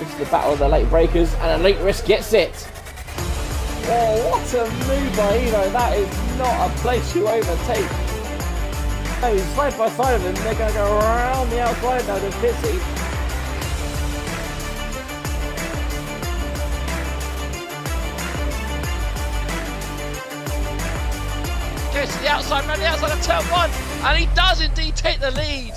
into the battle of the late breakers, and Elite Risk gets it. Oh, what a move by Evo. That is not a place you overtake. No, he's side by side of him. They're going to go around the outside now to Pitsy. Goes to the outside, around the outside of turn 1, and he does indeed take the lead.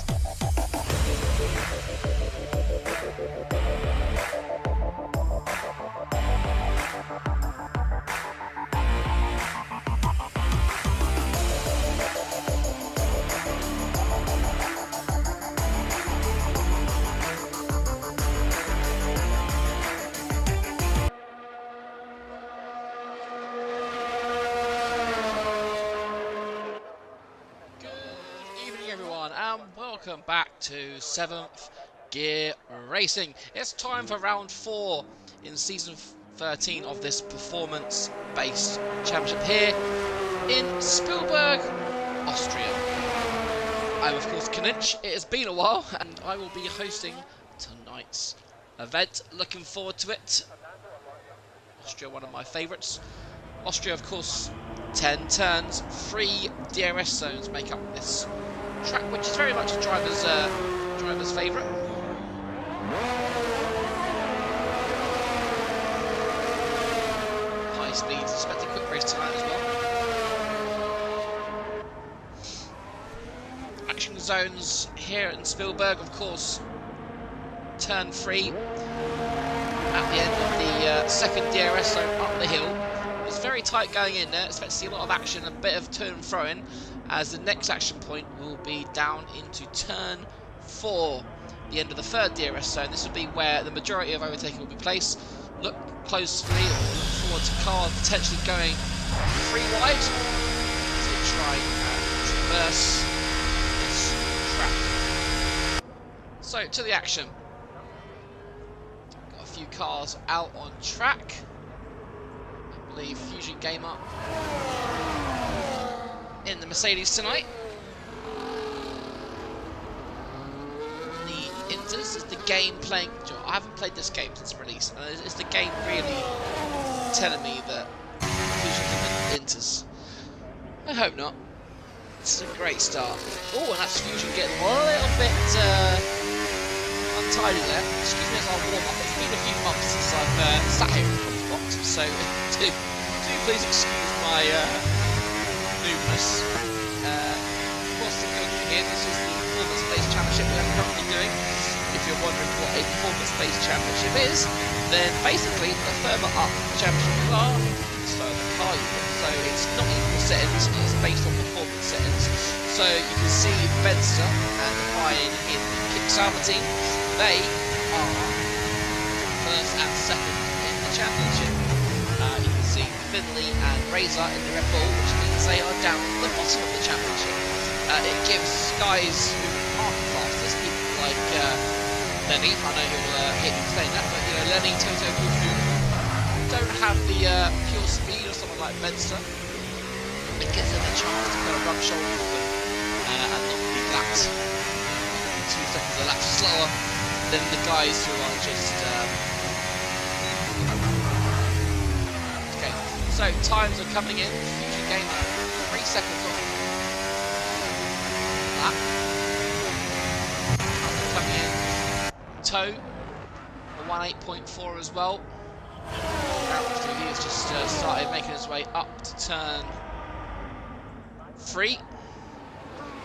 And welcome back to 7th Gear Racing. It's time for round 4 in season 13 of this performance-based championship here in Spielberg, Austria. I'm of course Kinich. It has been a while and I will be hosting tonight's event. Looking forward to it. Austria, one of my favourites. Austria, of course, 10 turns, 3 DRS zones make up this track, which is very much a driver's favourite. High speeds, expect a quick race tonight as well. Action zones here in Spielberg, of course, turn 3 at the end of the second DRS zone up the hill. It's very tight going in there, expect to see a lot of action, a bit of to and fro-in, as the next action point will be down into turn 4, the end of the third DRS zone. This will be where the majority of overtaking will be placed. Look closely, or look forward to cars potentially going 3 wide to try and traverse this track. So, to the action. Got a few cars out on track. I believe Fusion Gamer in the Mercedes tonight. The Inters is the game playing. I haven't played this game since release, and is the game really telling me that Fusion Gamer Inters? I hope not. It's a great start. Oh, and that's Fusion getting a little bit untidy there. Excuse me as I warm up. It's been a few months since I've sat here in the box, so do please excuse my numerous. Of course, the good thing here, this is the performance-based championship we are currently doing. If you're wondering what a performance-based championship is, then basically the further up the championship you are, the slower the car you get. So it's not equal settings, it's based on performance settings. So you can see Benster and Ryan in the Kickstarter team, they are first and second in the championship. You can see Finley and Razor in the Red Bull, which means they are down at the bottom of the championship. It gives guys who aren't fastest, people like Lenny, I know he'll hate me saying that, but you know, Lenny, Toto, who don't have the pure speed of someone like Benster, it gives them a chance to kind of run shoulder forward and not be lapped 2 seconds a lap slower than the guys who are just so times are coming in. Fusion Gamer 3 seconds off lap. Coming in. Toe a 1.8.4 as well. He has just started making his way up to turn 3.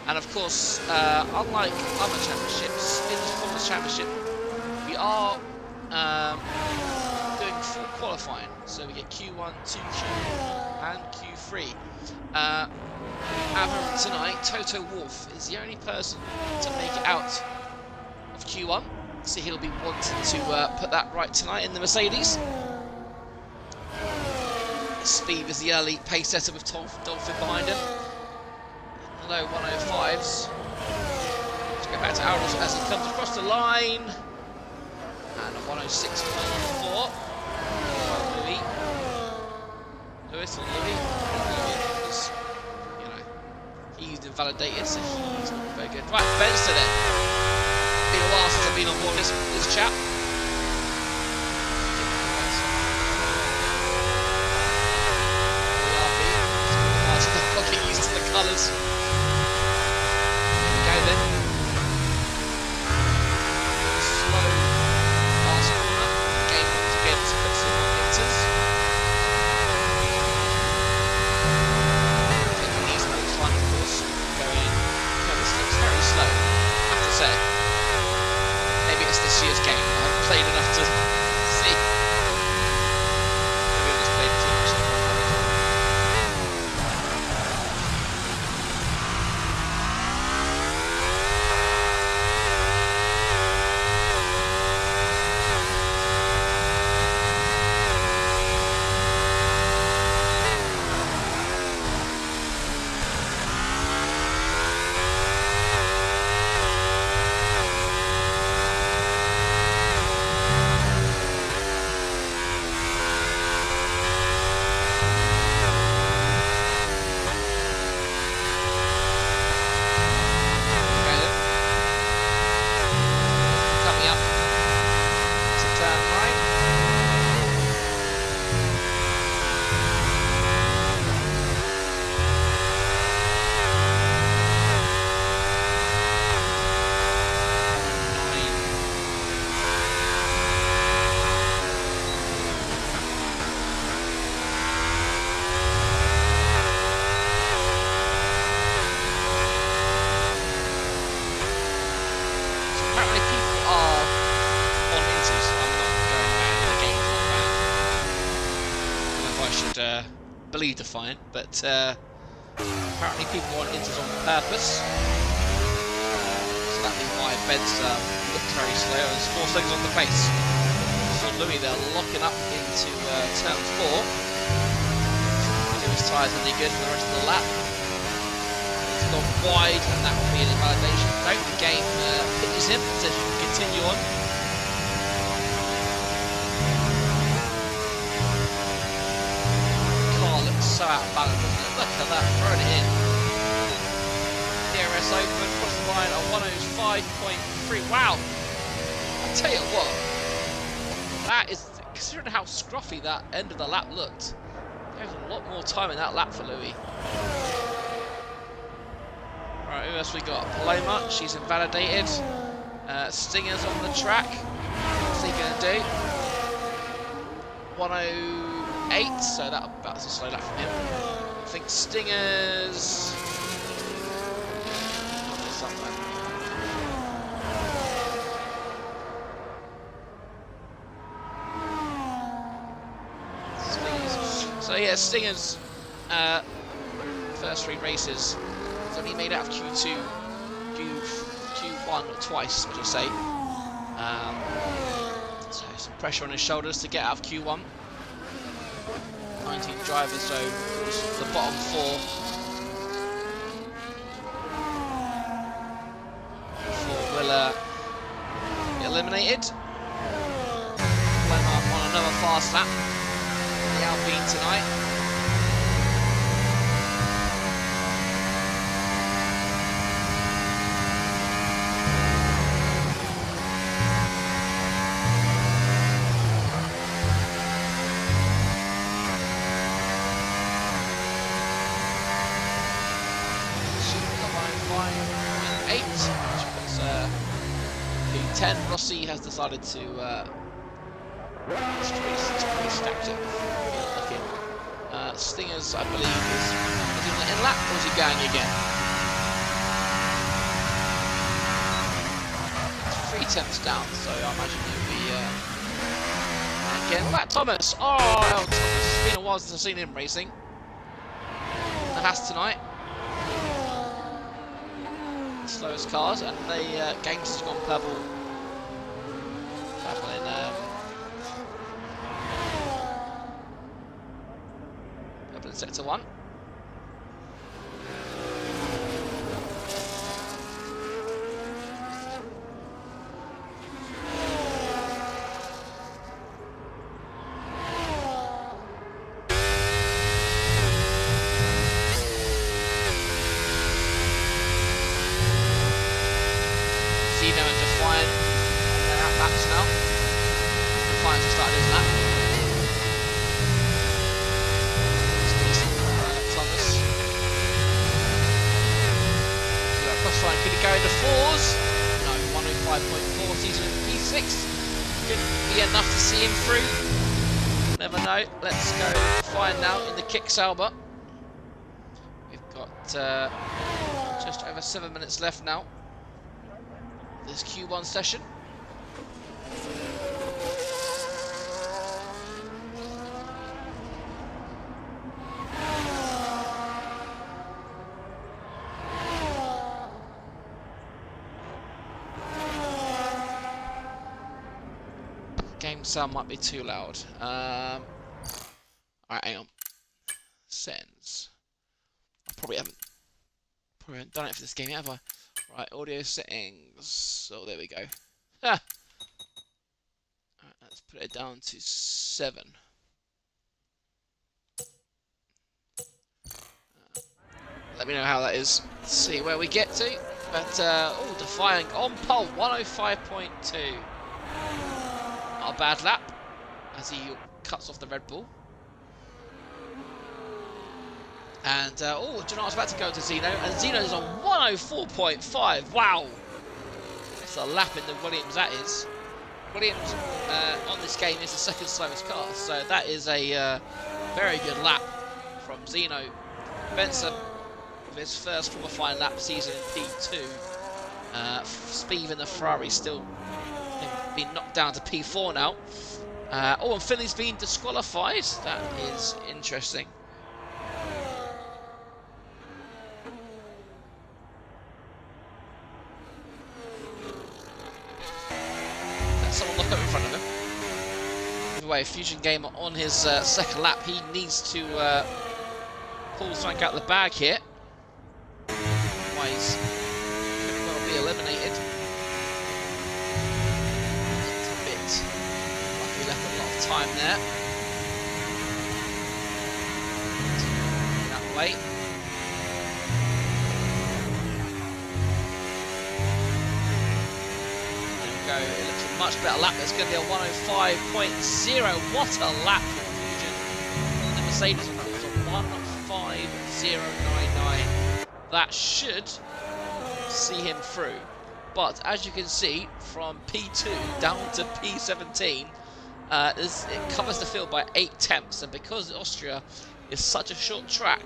And of course, unlike other championships, in the Performance Championship, we are doing full qualifying. So we get Q1, 2Q, and Q3. However, tonight, Toto Wolff is the only person to make it out of Q1. So he'll be wanting to put that right tonight in the Mercedes. Speed is the early pace setter with Dolphin behind him. Low 105s. Let's go back to Aldous as he comes across the line. And a 106.4. Lewis or Louis, because, you know, he's invalidated, so he's not very good. Right, Benster then. Been a while since I've been on board this chat. I should believe the fine, but apparently people want inters on purpose. So that'd be why Ben's looked very slow. There's 4 seconds on the pace. So Louis there locking up into turn 4. Do his tyres any good for the rest of the lap. He's gone wide, and that will be an invalidation. No, the game pitches him, says you can continue on. Car looks so out of balance, doesn't it? Look at that, throwing it in. DRS open, cross the line at 105.3. Wow! I tell you what, that is, considering how scruffy that end of the lap looked, there's a lot more time in that lap for Louis. Right, who else we got? Paloma, she's invalidated. Stinger's on the track. What's he going to do? 108, so that's a slow lap from him. I think Stinger's... So yeah, Stinger's first 3 races has only made out of Q2, Q1 twice, I should say. So some pressure on his shoulders to get out of Q1. 19 drivers, so the bottom 4 will be eliminated. Went up on another fast lap. The Alpine tonight. P10. Rossi has decided to stacked it. Stingers, I believe, is in the lap, or is he going again? It's 3 tenths down, so I imagine he'll be again. Matt Thomas! Oh, Thomas. It's been a while since I've seen him racing. The Haas tonight. Slowest cars, and the Gangster's gone purple. Purple in sector 1. Zeno and Defiant, they're at laps now. Defiant's just started his lap. Could he go into 4s? No, 105.4, season in P6. Could be enough to see him through. Never know. Let's go find out in the Kick Sauber. We've got just over 7 minutes left now. This Q1 session. Game sound might be too loud. Alright, hang on. Settings. I probably haven't done it for this game yet, have I? Right, audio settings. Oh, there we go. Ha! Alright, let's put it down to 7. Let me know how that is. Let's see where we get to. But, oh, Defying on pole, 105.2. Not a bad lap as he cuts off the Red Bull. And, oh, do you know what? I was about to go to Zeno, and Zeno's on 104.5. Wow! That's a lap in the Williams, that is. Williams on this game is the second slowest car, so that is a very good lap from Zeno. Benson with his first qualifying lap season in P2. Speed in the Ferrari still been knocked down to P4 now. Oh, and Finley's been disqualified. That is interesting. That's someone look up in front of him. Either way, Fusion Gamer on his second lap. He needs to pull something out of the bag here. Otherwise, could well be eliminated. It's a bit like he left a lot of time there. That way. There we go. It looks a much better lap. It's going to be a 105.0. What a lap for Fusion. And the Mercedes, of course, a 150.99. That should see him through, but as you can see, from P2 down to P17, it covers the field by 8 tenths, and because Austria is such a short track,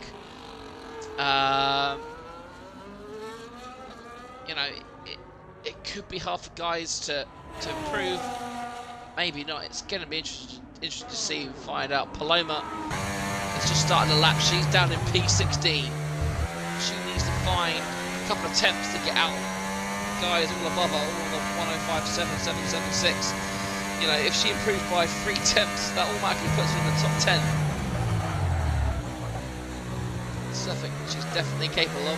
you know, it could be hard for guys to improve. Maybe not. It's going to be interesting to see and find out. Paloma has just started a lap. She's down in P16. She needs to find a couple of attempts to get out. Guys all above her, all the 105.776. You know, if she improves by 3 tenths, that automatically puts her in the top 10. Something she's definitely capable of.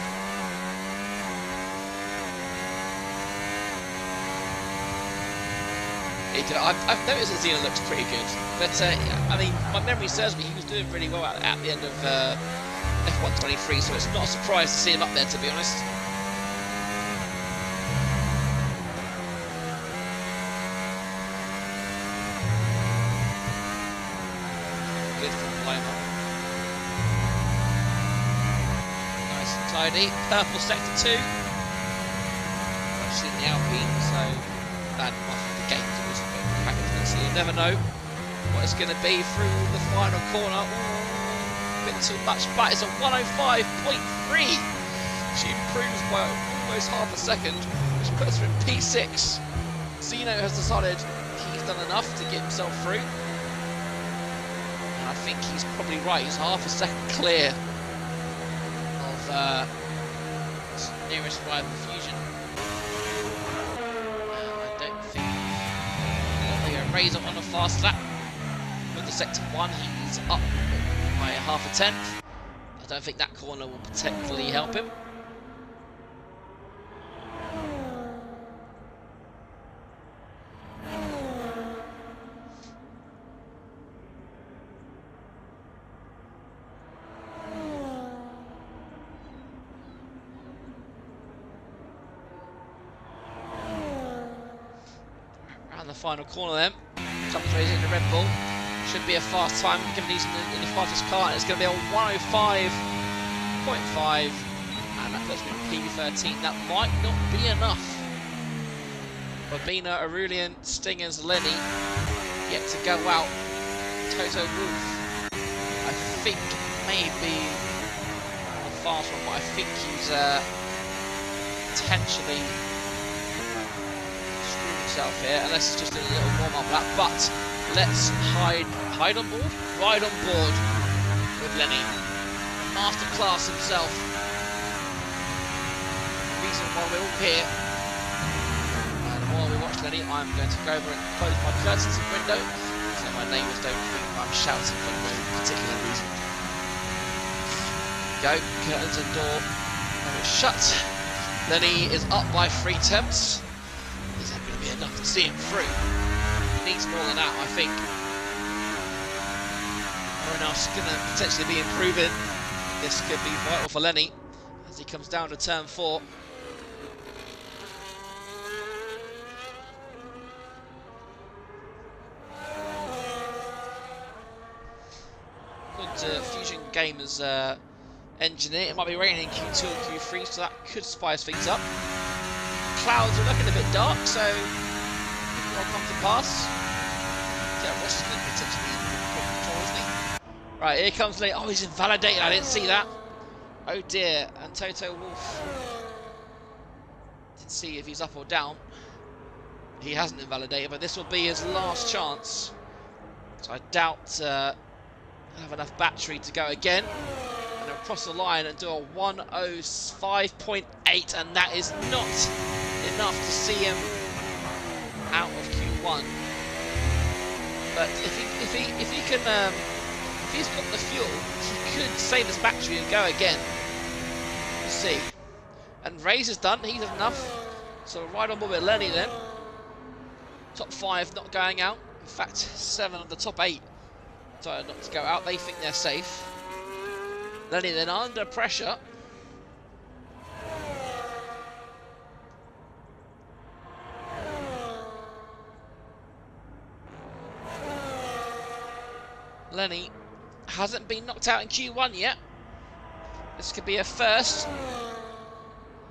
I've noticed that Zena looks pretty good, but I mean, my memory serves me, he was doing really well at the end of F1 23, so it's not a surprise to see him up there, to be honest. Good from Paloma. Nice and tidy. Purple sector 2. I've seen the Alpine, so bad enough of the game to listen to practice, so you never know what it's going to be through the final corner. Bit too much, but it's a 105.3. She improves by almost half a second, which puts her in P6. Zeno has decided he's done enough to get himself through, and I think he's probably right. He's half a second clear of nearest rival Fusion. I don't think they're Razor on a fast lap with the sector 1. He's up by half a tenth. I don't think that corner will particularly help him. Around the final corner then, comes raising the Red Bull. Should be a fast time, given he's in the fastest car, and it's going to be a 105.5, and that puts me in P13. That might not be enough. Babina, Aurelian, Stingers, Lenny yet to go out. Toto Wolff, I think maybe a fast one, but I think he's potentially screwed himself here, unless it's just a little warm-up lap. But let's ride on board with Lenny, masterclass himself. The reason why we're all here, and while we watch Lenny, I'm going to go over and close my curtains and window so my neighbours don't think I'm shouting for no particular reason. Go, curtains and door, and it's shut. Lenny is up by 3 tenths. Is that going to be enough to see him through? Needs more than that, I think. Aronoff's going to potentially be improving. This could be vital for Lenny as he comes down to turn 4. Good Fusion Gamers engineer. It might be raining in Q2 or Q3, so that could spice things up. Clouds are looking a bit dark, so will come to pass. Yeah, Ross is going to potentially control, isn't he? Right, here comes Lee. Oh, he's invalidated. I didn't see that. Oh dear. And Toto Wolff. Didn't see if he's up or down. He hasn't invalidated, but this will be his last chance So I doubt I'll have enough battery to go again. And I'll cross the line and do a 1:05.8, and that is not enough to see him out of Q1. But if he's got the fuel, he could save his battery and go again. We'll see. And Razor's done. He's had enough. So right on board with Lenny then. Top 5 not going out. In fact, 7 of the top 8 decided not to go out. They think they're safe. Lenny then under pressure. Lenny hasn't been knocked out in Q1 yet. This could be a first.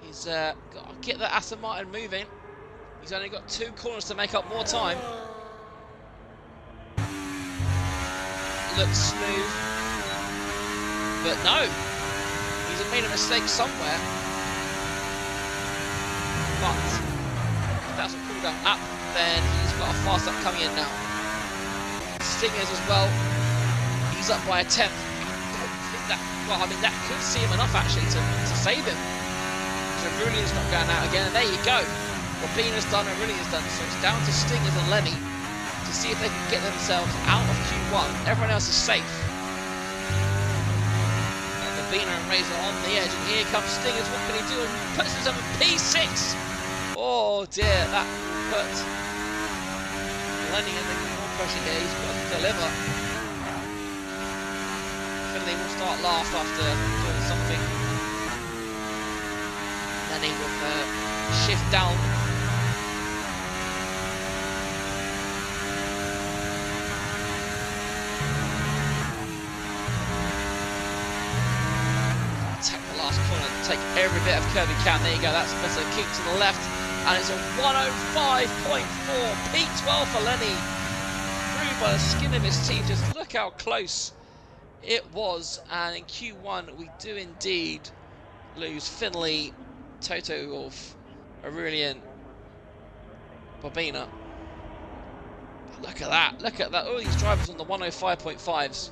He's got to get the Aston Martin moving. He's only got 2 corners to make up more time. Looks smooth. But no. He's made a mistake somewhere. But if that's a cool down up, then he's got a fast up coming in now. Stingers as well. He's up by a 10th. Well, I mean, that could see him enough actually to save him. So Aurelian's not going out again, and there you go. Robina's done, Aurelian's done. So it's down to Stingers and Lenny to see if they can get themselves out of Q1. Everyone else is safe. And Robina and Razor on the edge, and here comes Stingers. What can he do? And puts himself in P6. Oh dear, that put Lenny in the more pressure here. He's got to deliver. Finley will start last after doing something. Then he will shift down. Attack the last corner and take every bit of curve he can. There you go, that's better. Keep to the left. And it's a 1:05.4. P12 for Lenny. Through by the skin of his teeth. Just look how close it was. And in Q1 we do indeed lose Finley, Toto Wolff, Aurelian, Bobina. Look at that, look at that. All these drivers on the 1:05.5s.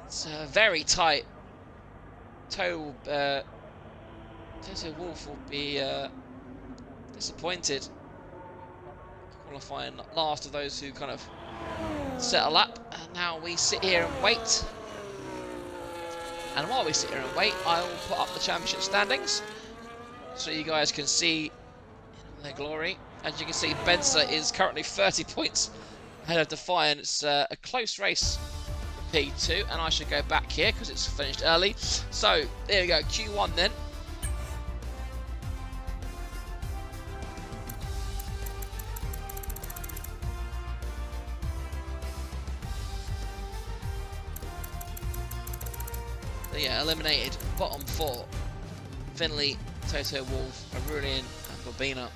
It's very tight. Toto Wolff will be disappointed. Qualifying last of those who kind of settle up. And now we sit here and wait. And while we sit here and wait, I will put up the championship standings so you guys can see in their glory. As you can see, Benza is currently 30 points ahead of Defiant. It's a close race for P2, and I should go back here because it's finished early. So there we go, Q1 then. So yeah, eliminated bottom 4. Finley, Toto Wolff, Aurelian and Bobina.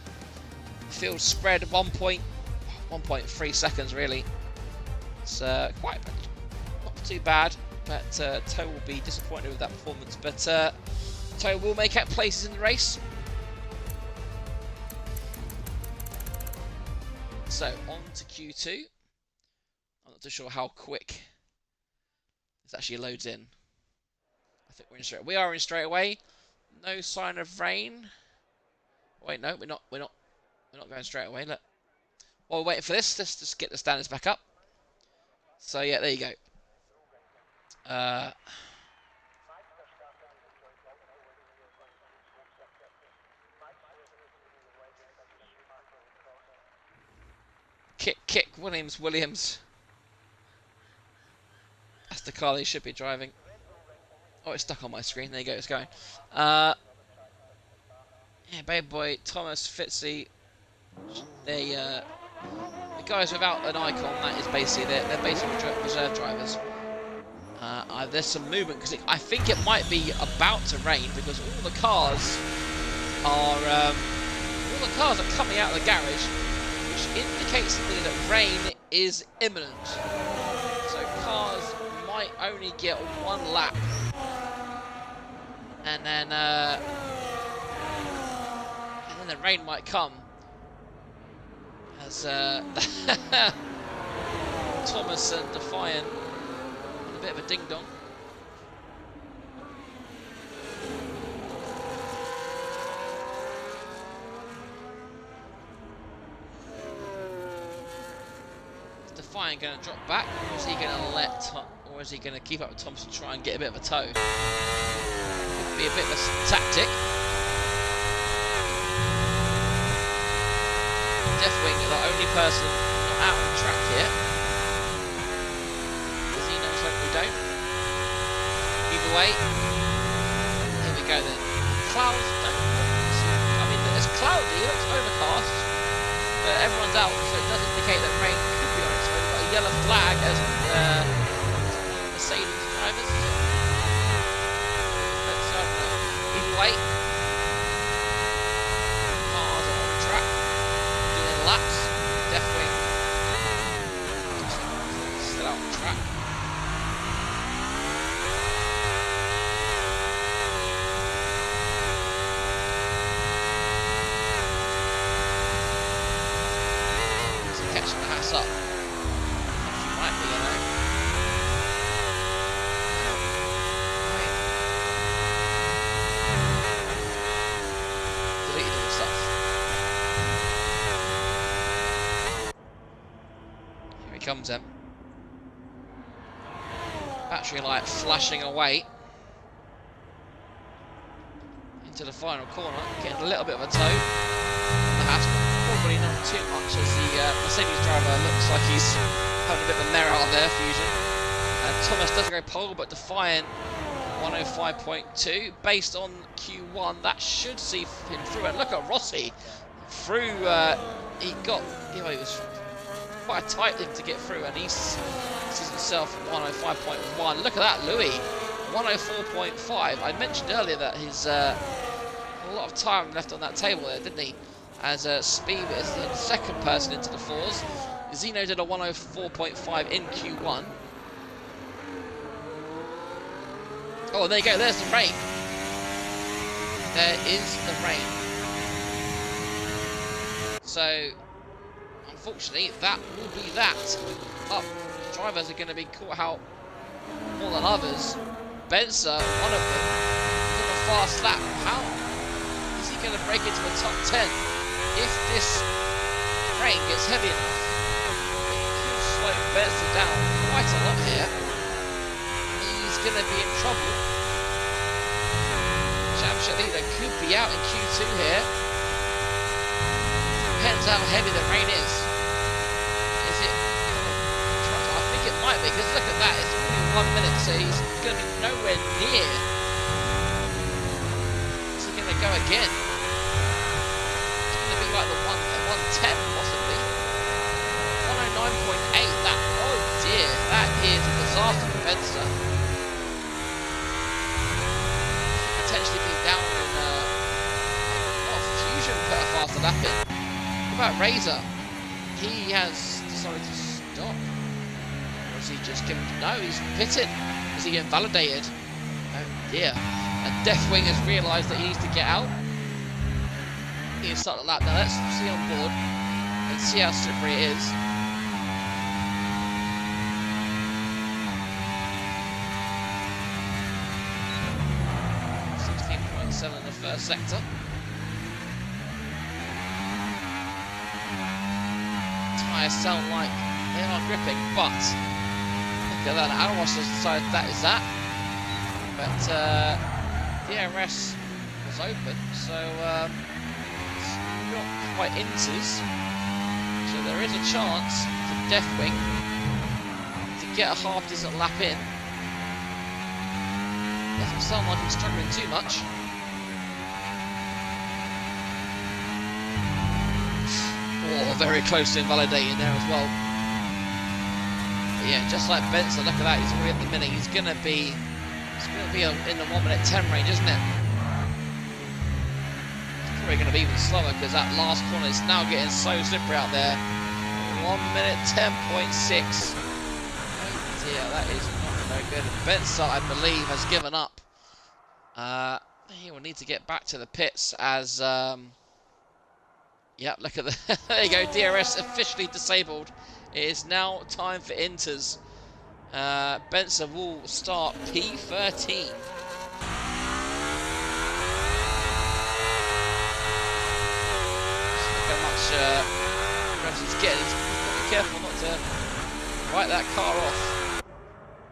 Field spread 1.3 seconds really. It's quite not too bad, but Toe will be disappointed with that performance. But Toe will make out places in the race. So on to Q2. I'm not too sure how quick this actually loads in. I think we're in straight. We are in straight away. No sign of rain. Wait, no, we're not going straight away. Look. While we're waiting for this, let's just get the standards back up. So yeah, there you go. Kick, Williams. That's the car they should be driving. Oh, it's stuck on my screen. There you go, it's going. Yeah, Baby Boy, Thomas, Fitzy. The guys without an icon, that is basically they're basically reserve drivers. There's some movement because I think it might be about to rain because all the cars are coming out of the garage, which indicates to me that rain is imminent. So cars might only get one lap, and then the rain might come. As Thomas and Defiant a bit of a ding dong. Is Defiant going to drop back, or is he going to or is he going to keep up with Thomas and try and get a bit of a tow? Could be a bit of a tactic. Deathwing, the only person not out on track here. Does he know something we don't? Either way, here we go then. Clouds don't look, I mean, it's cloudy, it looks overcast, but everyone's out, so it does indicate that rain could be on its way. We've got a yellow flag as Mercedes drivers. Let's either way, cars are on track, doing laps. Deathwing still out on track. Catching the hats up. She might be, you know. Deleted all the stuff. Here he comes then. Battery light flashing away. Into the final corner, getting a little bit of a tow. The Haas, probably not too much, as the Mercedes driver looks like he's having a bit of a mare out there, Fusion. And Thomas does go pole, but Defiant 105.2. Based on Q1, that should see him through. And look at Rossi. Through, he got, you know, it was quite a tight thing to get through, and he sees himself 105.1. Look at that, Louis. 104.5. I mentioned earlier that his a lot of time left on that table there, didn't he? As Speed is the second person into the fours. Zeno did a 104.5 in Q1. Oh, there you go, there's the rain. There is the rain. So, unfortunately, that will be that. Drivers are going to be caught out more than others. Benza, one of them, is on a fast lap. How is he going to break into the top 10? If this rain gets heavy enough, it could slow Benza down quite a lot here. He's going to be in trouble. Championship leader could be out in Q2 here. Depends how heavy the rain is. Is it? I think it might be, because look at that, it's only 1 minute, so he's going to be nowhere near. Is he going to go again? It's going to be like the 110 possibly. 109.8, that, oh dear, that is a disaster for Benza. Potentially be down in Fusion put a faster lap in. What about Razor? He has decided to stop. Or is he just giving... No, he's pitted. Is he invalidated? Oh dear. And Deathwing has realised that he needs to get out. He can start the lap. Now let's see on board and see how slippery it is. In the first sector. Tyres sound like they are gripping, but look at that. Alros has decided that is that. But DRS was open, so it's not quite inches. So there is a chance for Deathwing to get a half decent lap in. Doesn't sound like he's struggling too much. Oh, very close to invalidating there as well. But yeah, just like Benson, look at that. He's already at the minute. He's gonna be in the 1 minute 10 range, isn't it? It's probably gonna be even slower because that last corner is now getting so slippery out there. 1 minute 10.6. Oh dear, that is not very good. Benson, I believe, has given up. He will need to get back to the pits as. Yep, look at the... There you go, DRS officially disabled It is now time for inters. Benson will start P13. Look how much revs he's getting. He's got to be careful not to write that car off.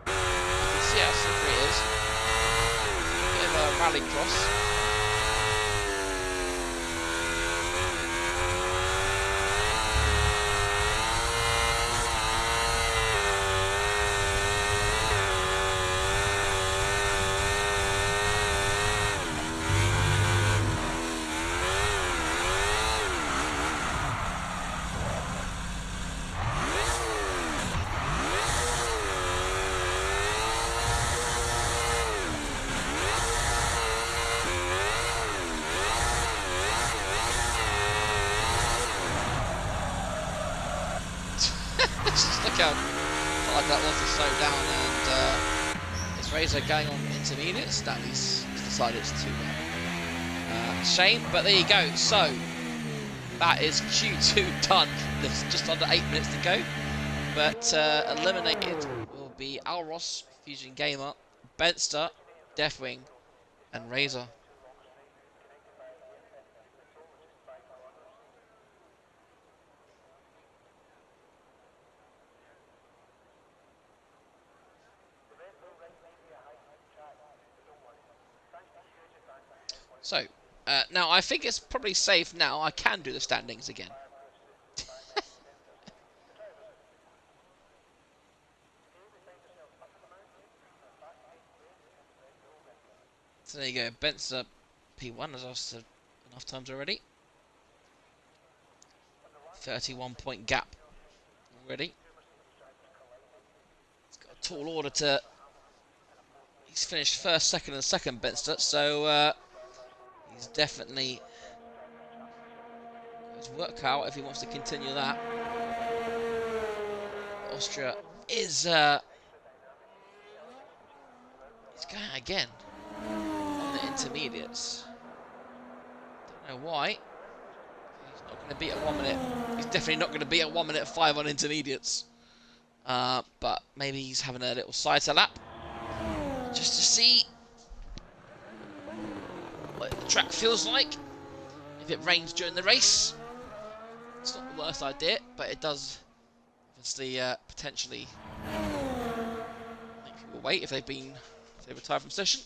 You can see how slippery it is. Bit of a rally cross. Just look how hard that was to slow down, and his Razor going on intermediates. That he's decided it's too shame, but there you go. So that is Q2 done. There's just under 8 minutes to go, but eliminated will be Alros, Fusion Gamer, Benster, Deathwing, and Razor. So, now I think it's probably safe now. I can do the standings again. So there you go. Ben's P1, as I've said enough times already. 31-point gap already. He's got a tall order to... He's finished first, second, and second, Benster. So he's definitely... his work out if he wants to continue that. Austria is going again on the intermediates. Don't know why. He's not going to beat a 1 minute. He's definitely not going to beat a 1 minute 5 on intermediates. But maybe he's having a little cycle lap just to see what the track feels like. If it rains during the race, it's not the worst idea, but it does obviously potentially make people wait if they retire from session.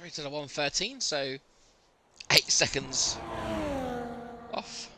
Rated a 113, so 8 seconds off.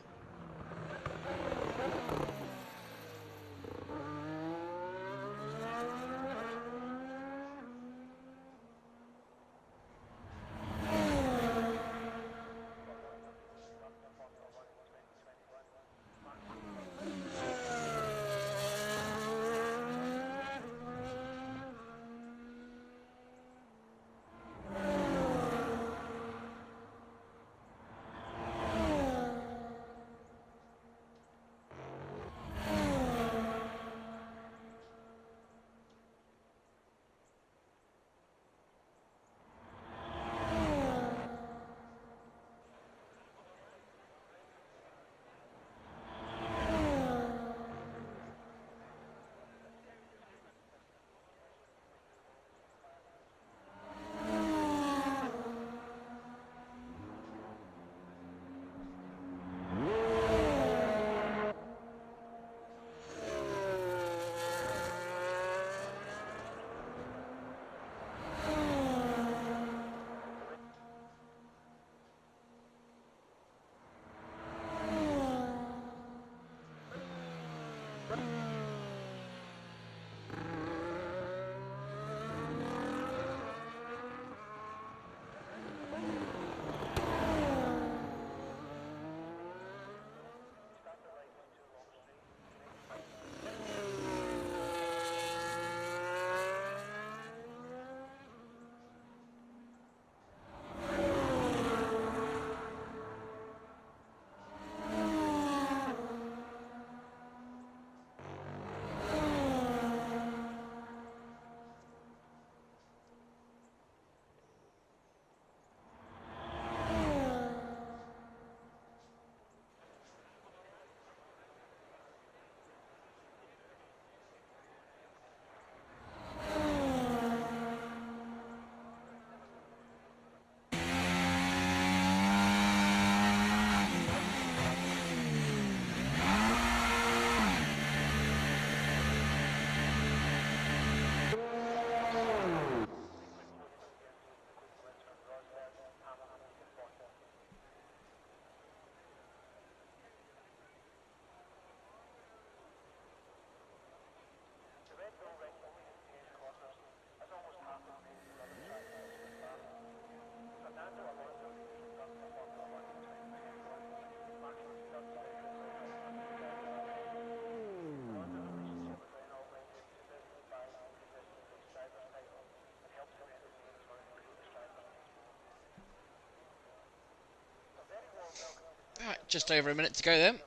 Right, just over a minute to go then,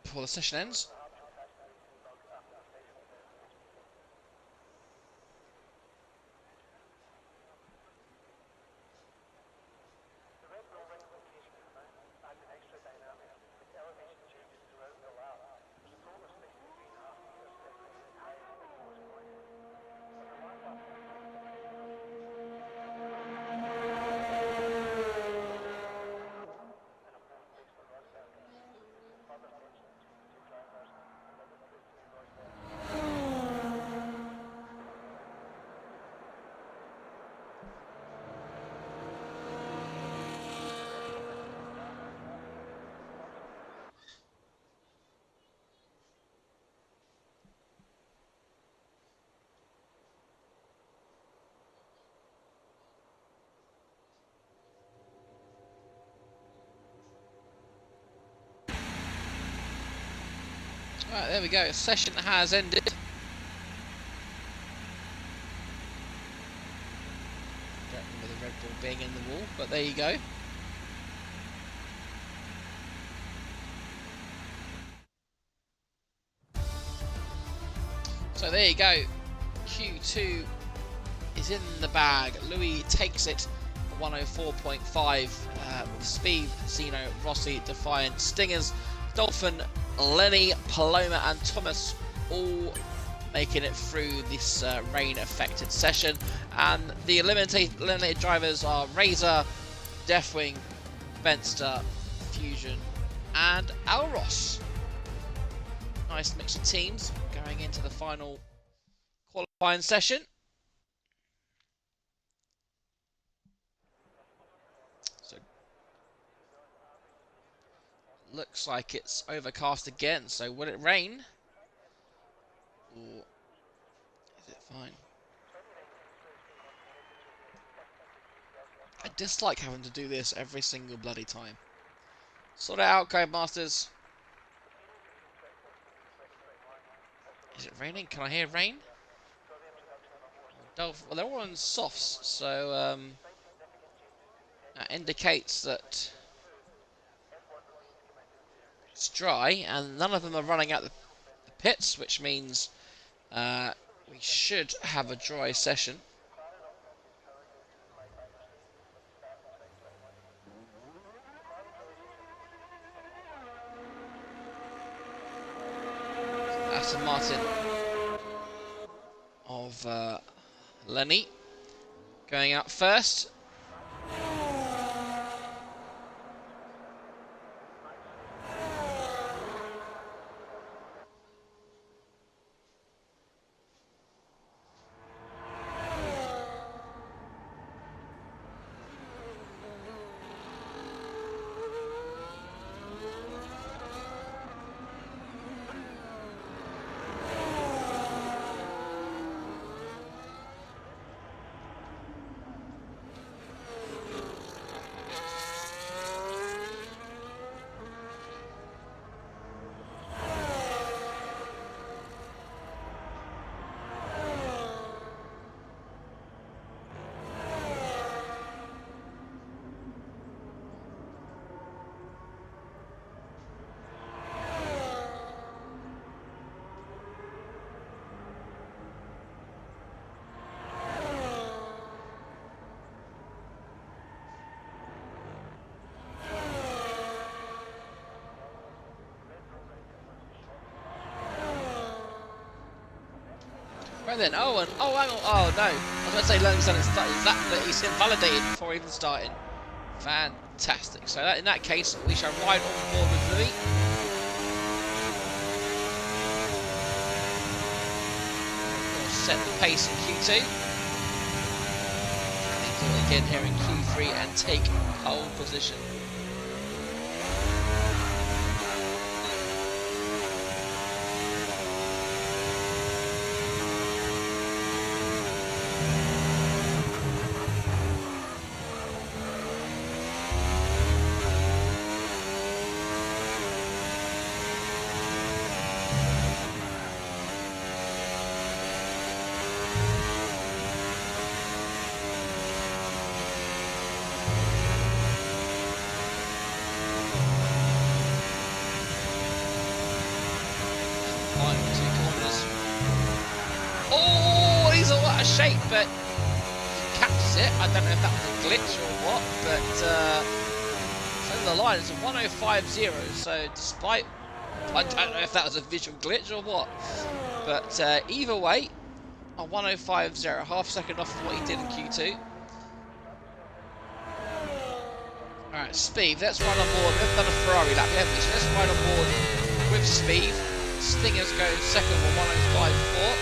before the session ends. Right, there we go. Session has ended. Don't remember the Red Bull being in the wall, but there you go. So there you go. Q2 is in the bag. Louis takes it 104.5 with Speed, Zeno, Rossi, Defiant, Stingers, Dolphin, Lenny, Paloma and Thomas all making it through this rain-affected session. And the eliminated drivers are Razor, Deathwing, Benster, Fusion and Alros. Nice mix of teams going into the final qualifying session. Looks like it's overcast again, so will it rain? Or is it fine? I dislike having to do this every single bloody time. Sort it out, Codemasters. Is it raining? Can I hear rain? Well, they're all on softs, so that indicates that it's dry, and none of them are running out the pits, which means we should have a dry session. Aston Martin of Lenny going out first. Right then, hang on, oh no, I was going to say Lenny's done it started, that he's invalidated before even starting. Fantastic, so in that case, we shall ride on board with Louis. We'll set the pace in Q2. And do it again here in Q3 and take pole position. Shape, but he catches it. I don't know if that was a glitch or what, but so the line is a 105.0. So despite, I don't know if that was a visual glitch or what, but either way, a 105.0, half a second off of what he did in Q2. All right, Speed. Let's ride on board. We've done a Ferrari lap, haven't we? So let's ride on board with Speed. Stingers go second with 105.4.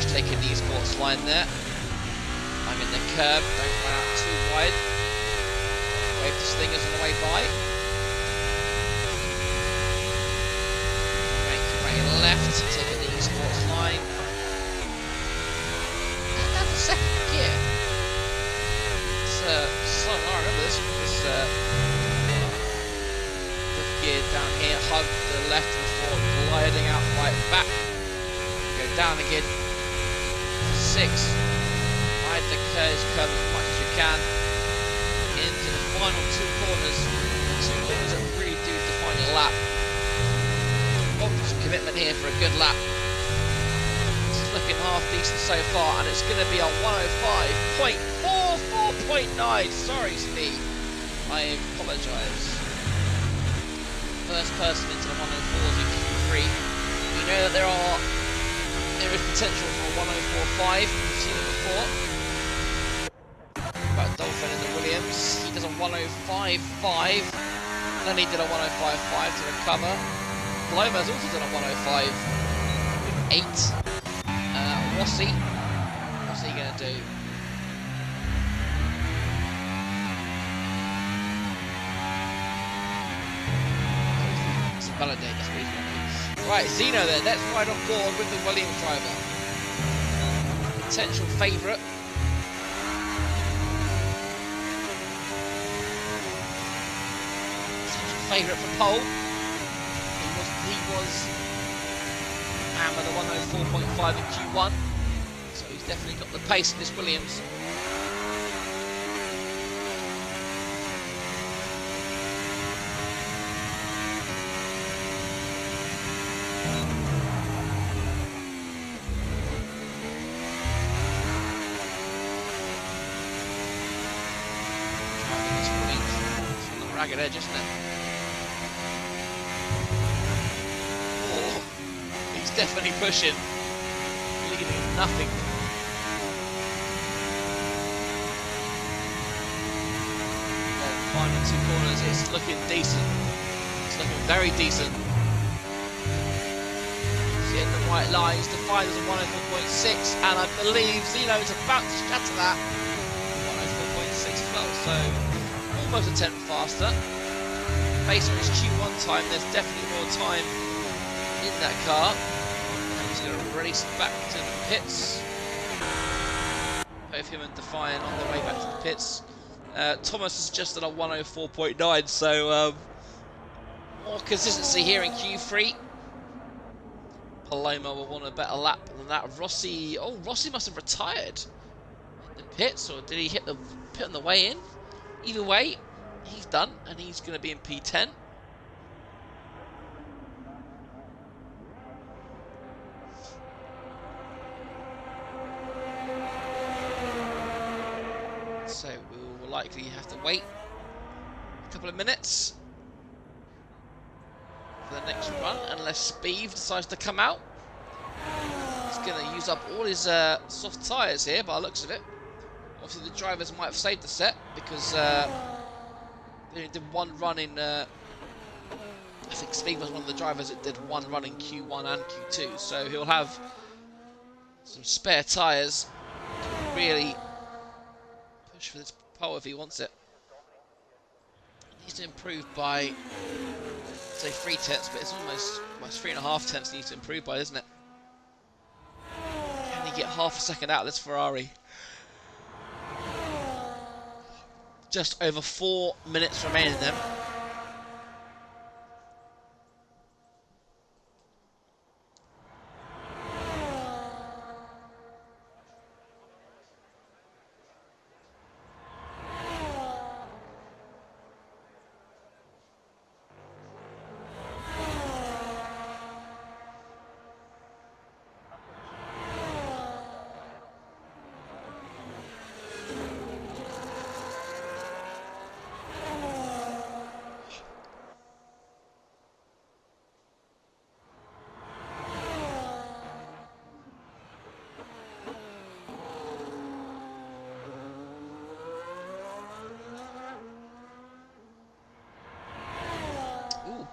Taking the esports line there. I'm in the curb, don't run out too wide. Wave the Stingers on the way by. Make your way left, taking the esports line. And down to second gear. It's so I remember this fifth gear down here, hug the left before gliding out right back. Go down again. 6. Ride the curve as much as you can into the final 2 corners. The 2 corners that really do define your lap. Some commitment here for a good lap. It's looking half decent so far, and it's going to be a 105.44.9. Sorry, Steve. I apologise. First person into the 104s in Q3. We know that there is potential for a 104.5, we've seen it before. But Dolphin in the Williams, he does a 105.5, then he did a 105.5 to recover. Glomer's also done a 105.8, Rossi. What's he going to do? Validate, that's what he's going to do. Right, Zeno then, let's ride on board with the Williams driver. Potential favourite. Potential favourite for pole. He was man with a 104.5 in Q1. So he's definitely got the pace in this Williams. Ragged edge, isn't it? Oh, he's definitely pushing, leaving nothing. Yeah, final two corners, it's looking decent. It's looking very decent. He's hitting the white lines, the finals of 104.6, and I believe Zeno's about to shatter that. 104.6 as well, so almost a tenth faster. Based on his Q1 time, there's definitely more time in that car. And he's going to race back to the pits. Both him and Defiant on their way back to the pits. Thomas is just at a 104.9, so more consistency here in Q3. Paloma will want a better lap than that. Rossi, oh, Rossi must have retired in the pits, or did he hit the pit on the way in? Either way, he's done, and he's going to be in P10. So we will likely have to wait a couple of minutes for the next run, unless Speed decides to come out. He's going to use up all his soft tyres here, by the looks of it. Obviously, the drivers might have saved the set because they did one run in. I think Steve was one of the drivers that did one run in Q1 and Q2, so he'll have some spare tyres to really push for this pole if he wants it. He needs to improve by, say, 3 tenths, but it's almost 3.5 tenths he needs to improve by, isn't it? Can he get half a second out of this Ferrari? Just over 4 minutes remaining then.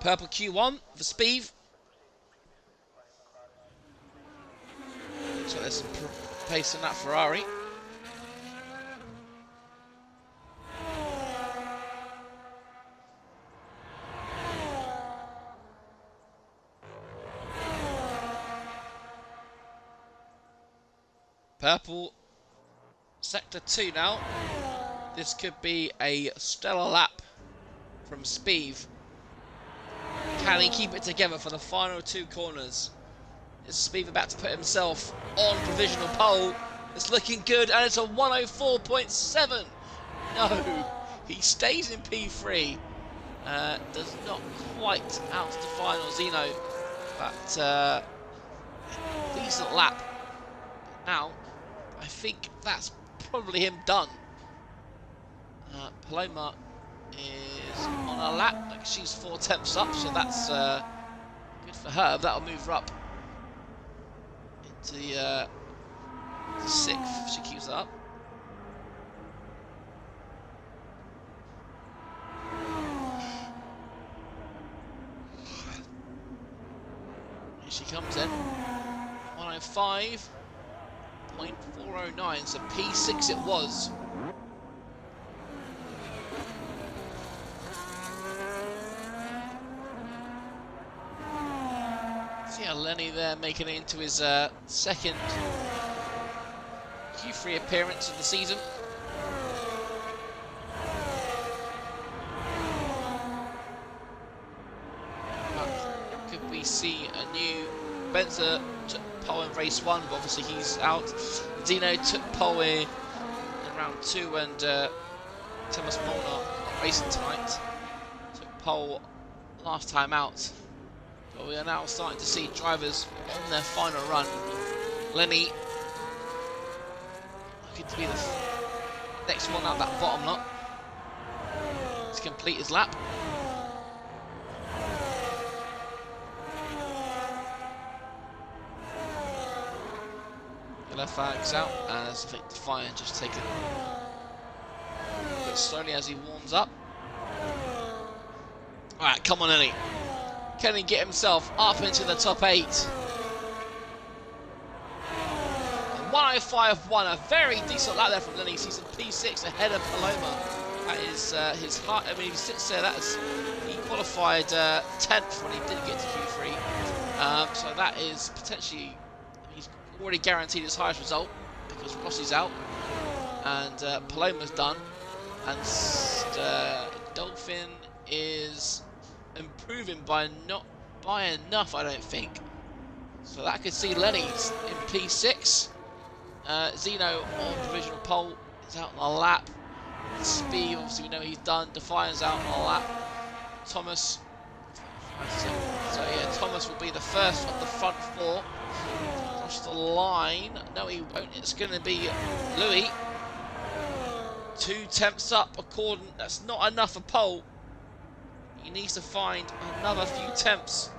Purple Q1 for Speed. So there's some pace in that Ferrari. Purple, sector 2 now. This could be a stellar lap from Speed. Can he keep it together for the final 2 corners? Is Speed about to put himself on provisional pole? It's looking good, and it's a 104.7. No, he stays in P3. Does not quite out to the final, Zeno, but decent lap. Now, I think that's probably him done. Paloma is on a lap, like she's 4 tenths up, so that's good for her. That'll move her up into the 6th if she keeps that up. Here she comes in. 105. 1:04.09, so P6 it was. See how Lenny there making it into his second Q3 appearance of the season. Could we see a new Benza took pole in race 1, but obviously he's out. Zeno took pole in round 2, and Thomas Molnar not racing tonight. Took pole last time out. But we are now starting to see drivers on their final run. Lenny looking to be the next one out that bottom lot to complete his lap. Left flags out as I think Defiant just taking a bit slowly as he warms up. Alright, come on Lenny. Can he get himself up into the top 8? 1:05.1, a very decent lap there from Lenny. He's in P6 ahead of Paloma. That is his heart. I mean, he sits there. He qualified 10th when he did get to Q3. So that is potentially, he's already guaranteed his highest result because Rossi's out and Paloma's done, and Dolphin is improving by not by enough, I don't think. So that could see Lenny's in P6. Zeno on provisional pole is out on the lap. Speed, obviously we know he's done. Defiant's out on the lap. Thomas. So yeah, Thomas will be the first of the front 4. Across the line. No, he won't. It's going to be Louis. 2 tenths up. According, that's not enough for pole. He needs to find another few tenths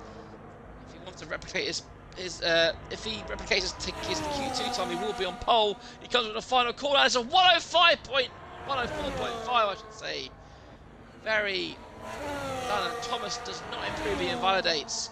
if he wants to replicate his if he replicates his Q2 time, he will be on pole. He comes with a final call out. It's a 104.5, I should say. Very done. And Thomas does not improve. He invalidates.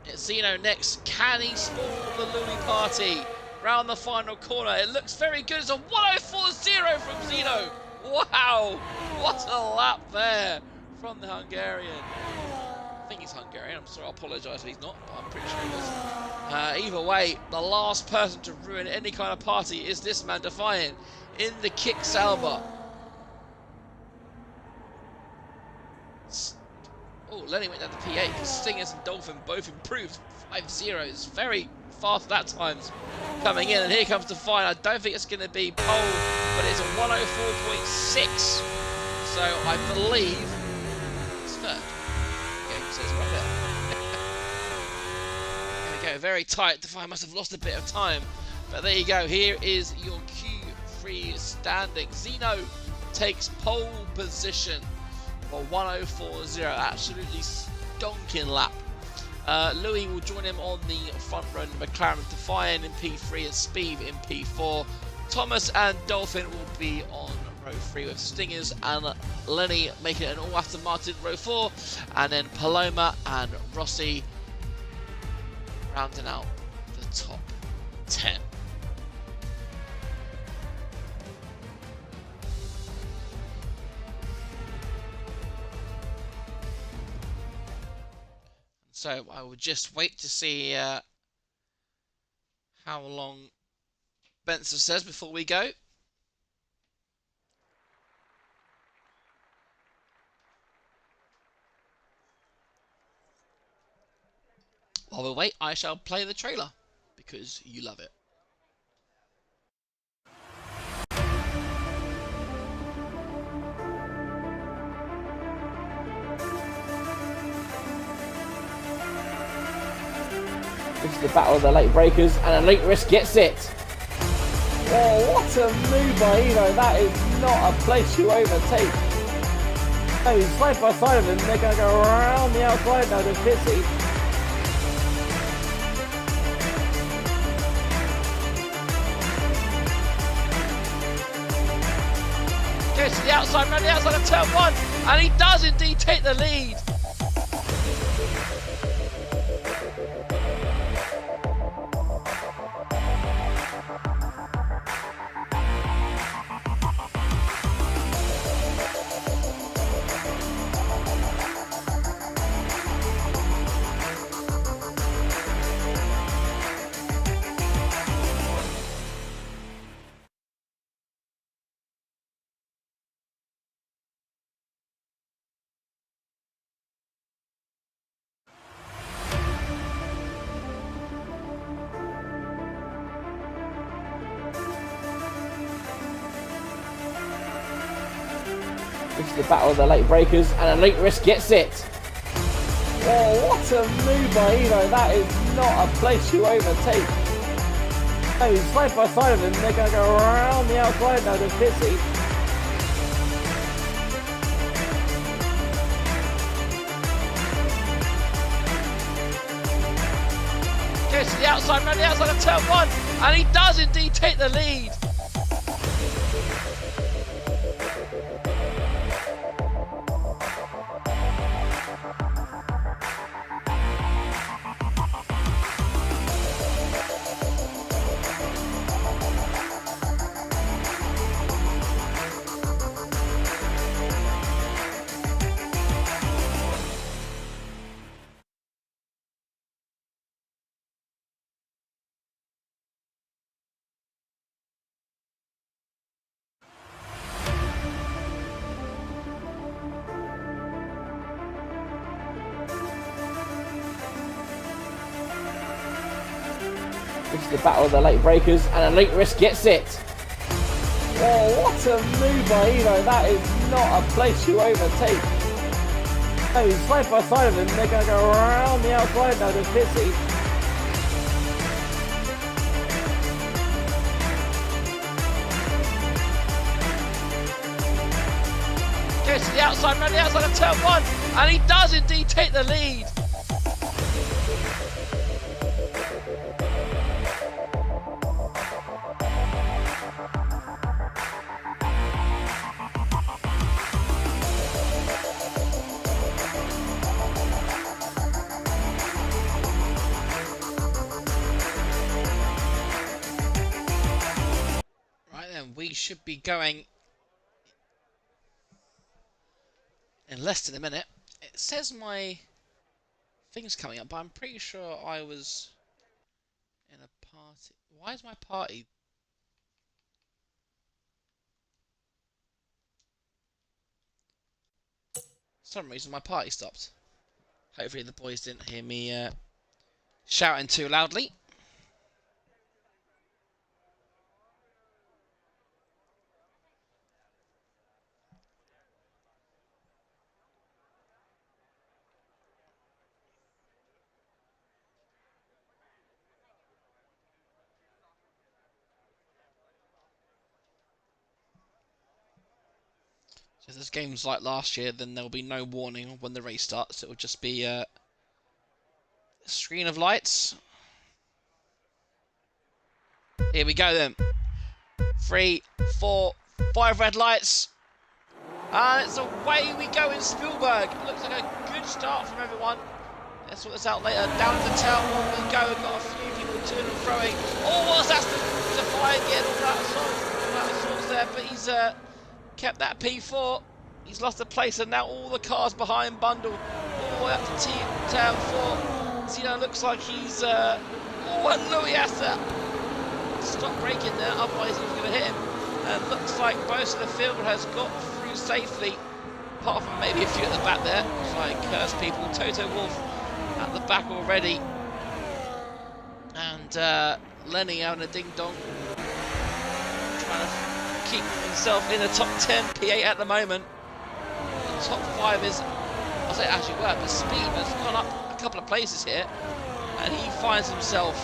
It's Zeno next. Can he spoil the Louis party? Round the final corner. It looks very good. It's a 104.0 from Zeno. Wow! What a lap there from the Hungarian. I think he's Hungarian. I'm sorry, I apologise if he's not, but I'm pretty sure he is. Either way, the last person to ruin any kind of party is this man, Defiant, in the kick Sauber. Oh, Lenny went down to P8 because Stingers and Dolphin both improved 5-0s. Very fast that times coming in, and here comes Defiant. I don't think it's going to be pole, but it's a 104.6. So I believe it's third. So it's right there. There we go, very tight. Defiant must have lost a bit of time, but there you go. Here is your Q3 standing. Zeno takes pole position for 104.0. Absolutely stonking lap. Louis will join him on the front row. McLaren, Defiant in P3 and Speed in P4. Thomas and Dolphin will be on row 3 with Stingers and Lenny making it an all Aston Martin row 4, and then Paloma and Rossi rounding out the top 10. So I will just wait to see how long Benson says before we go. While we wait, I shall play the trailer because you love it. This is the battle of the late breakers, and Elite Risk gets it. Oh, what a move by Evo. That is not a place you overtake. No, he's side by side of him. They're going to go around the outside now to Pitsy. Goes to the outside, around the outside of turn 1, and he does indeed take the lead. This is the battle of the late breakers, and Elite Risk gets it. Oh, what a move by Evo. That is not a place you overtake. Oh, he's side by side of him. They're going to go around the outside now to Pissy. Goes to the outside, around the outside of turn one, and he does indeed take the lead. This is the battle of the late breakers, and Elite Risk gets it. Oh, what a move by Evo. That is not a place you overtake. Oh, he's side by side of him. They're going to go around the outside now to Pissy. Goes to the outside, around the outside of turn one, and he does indeed take the lead. We should be going in less than a minute. It says my thing's coming up, but I'm pretty sure I was in a party. Why is my party? For some reason my party stopped. Hopefully the boys didn't hear me shouting too loudly. So if this game's like last year, then there'll be no warning when the race starts. It'll just be a screen of lights. Here we go then. 3, 4, 5 red lights. And it's away we go in Spielberg. Looks like a good start from everyone. Let's sort this out later. Down to the tail we go. We've got a few people turning and throwing. Oh, that's the fly again. All that sorts there, but he's kept that P4. He's lost the place, and now all the cars behind bundle all the way up to turn 4. Zeno looks like he's and Louis has to stop braking there, otherwise he was going to hit him. And looks like most of the field has got through safely, apart from maybe a few at the back there. Try and curse people. Toto Wolff at the back already, and Lenny having a ding dong, trying to keep himself in the top 10. P8 at the moment. The top 5 is, I say it actually worked, but Speed has gone up a couple of places here, and he finds himself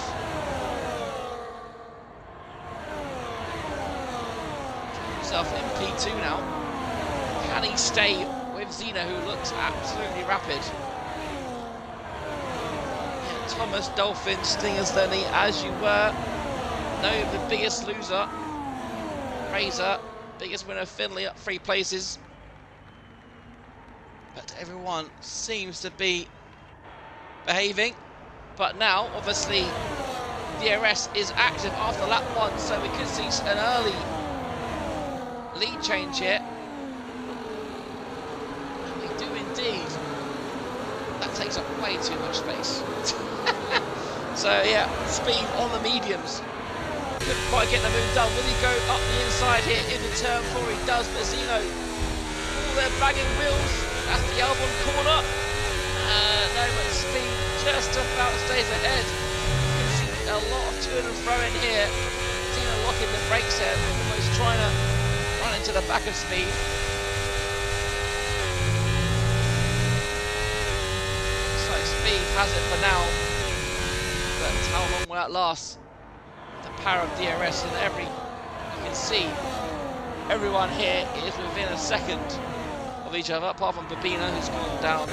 in P2 now. Can he stay with Zeno, who looks absolutely rapid? Yeah, Thomas, Dolphin, Stingers, Lenny, as you were. No, the biggest loser. Razor, biggest winner, Finley up 3 places. But everyone seems to be behaving. But now, obviously, DRS is active after lap 1, so we could see an early lead change here. And we do indeed. That takes up way too much space. So yeah, Speed on the mediums. Couldn't quite get the move done. Will he go up the inside here into turn 4? He does, but Zeno, all their bagging wheels. That's the Albon corner. No, but Speed just about stays ahead. You can see a lot of to and fro in here. Zeno locking the brakes there, almost trying to run into the back of Speed. has it for now, but how long will that last? The power of DRS in you can see everyone here is within a second of each other, apart from Babina, who's gone down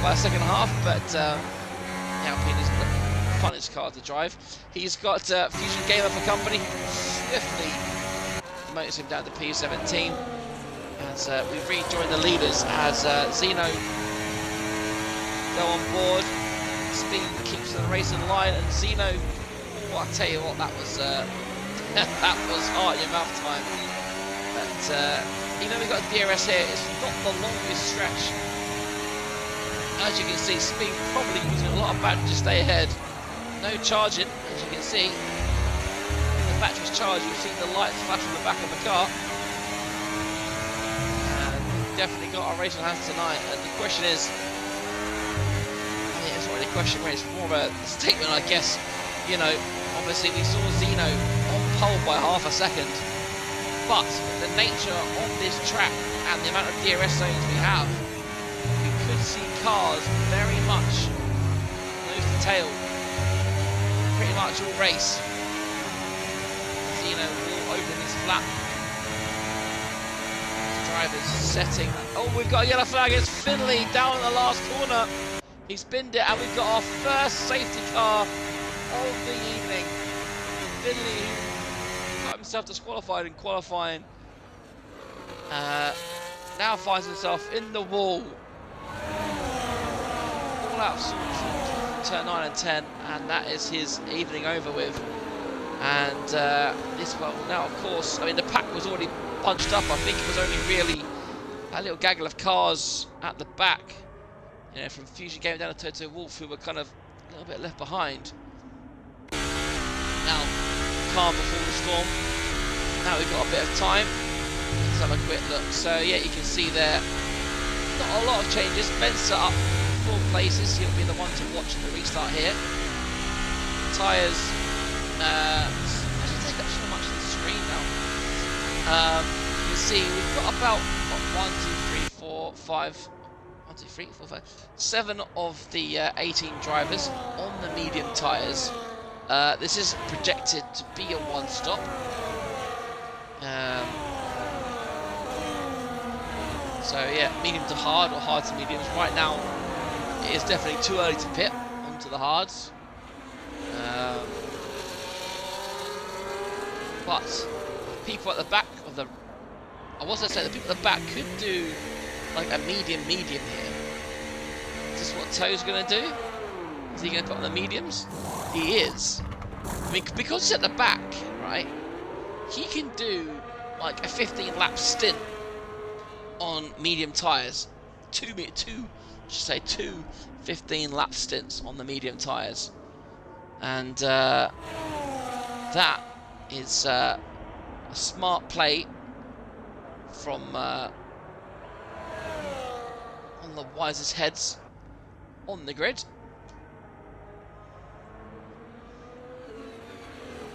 by a second and a half, but Alpine is the funnest car to drive. He's got Fusion Gamer for company, swiftly promotes him down to P17, as we've rejoined the leaders as Zeno go on board. Speed keeps the race in line, and Zeno, I tell you what, that was that was heart in your mouth time. But even though we've got DRS here, it's not the longest stretch. As you can see, Speed probably using a lot of battery to stay ahead. No charging, as you can see. When the battery's charged, you've seen the lights flash on the back of the car. And we've definitely got our race on hands tonight. And the question is, I mean, it's not really a question, it's more of a statement, I guess. You know, obviously we saw Zeno on pole by half a second, but the nature of this track and the amount of DRS zones we have, we could see cars very much nose to tail, pretty much all race. Zeno will open his flap. The driver's setting. Oh, we've got a yellow flag. It's Finley down in the last corner. He's binned it, and we've got our first safety car of the evening. Finley, who got himself disqualified in qualifying, now finds himself in the wall. All out of sorts, turn 9 and 10, and that is his evening over with. And this one now, of course, I mean, the pack was already bunched up. I think it was only really a little gaggle of cars at the back, you know, from Fusion Gamer down to Toto Wolff, who were kind of a little bit left behind. Now, calm before the storm. Now we've got a bit of time. Let's have a quick look. So yeah, you can see there, not a lot of changes. Spencer up 4 places. He'll be the one to watch in the restart here. Tyres, actually take up so much of the screen now. You can see we've got about 7 of the 18 drivers on the medium tyres. This is projected to be a one-stop. So yeah, medium to hard or hard to mediums. Right now, it is definitely too early to pit onto the hards. But people at the back of the, I was going to say, the people at the back could do like a medium here. Is this what Toe's going to do? Is he going to put on the mediums? He is. I mean, because he's at the back, right? He can do like a 15-lap stint on medium tyres. Two 15-lap stints on the medium tyres, and that is a smart play from one of the wisest heads on the grid.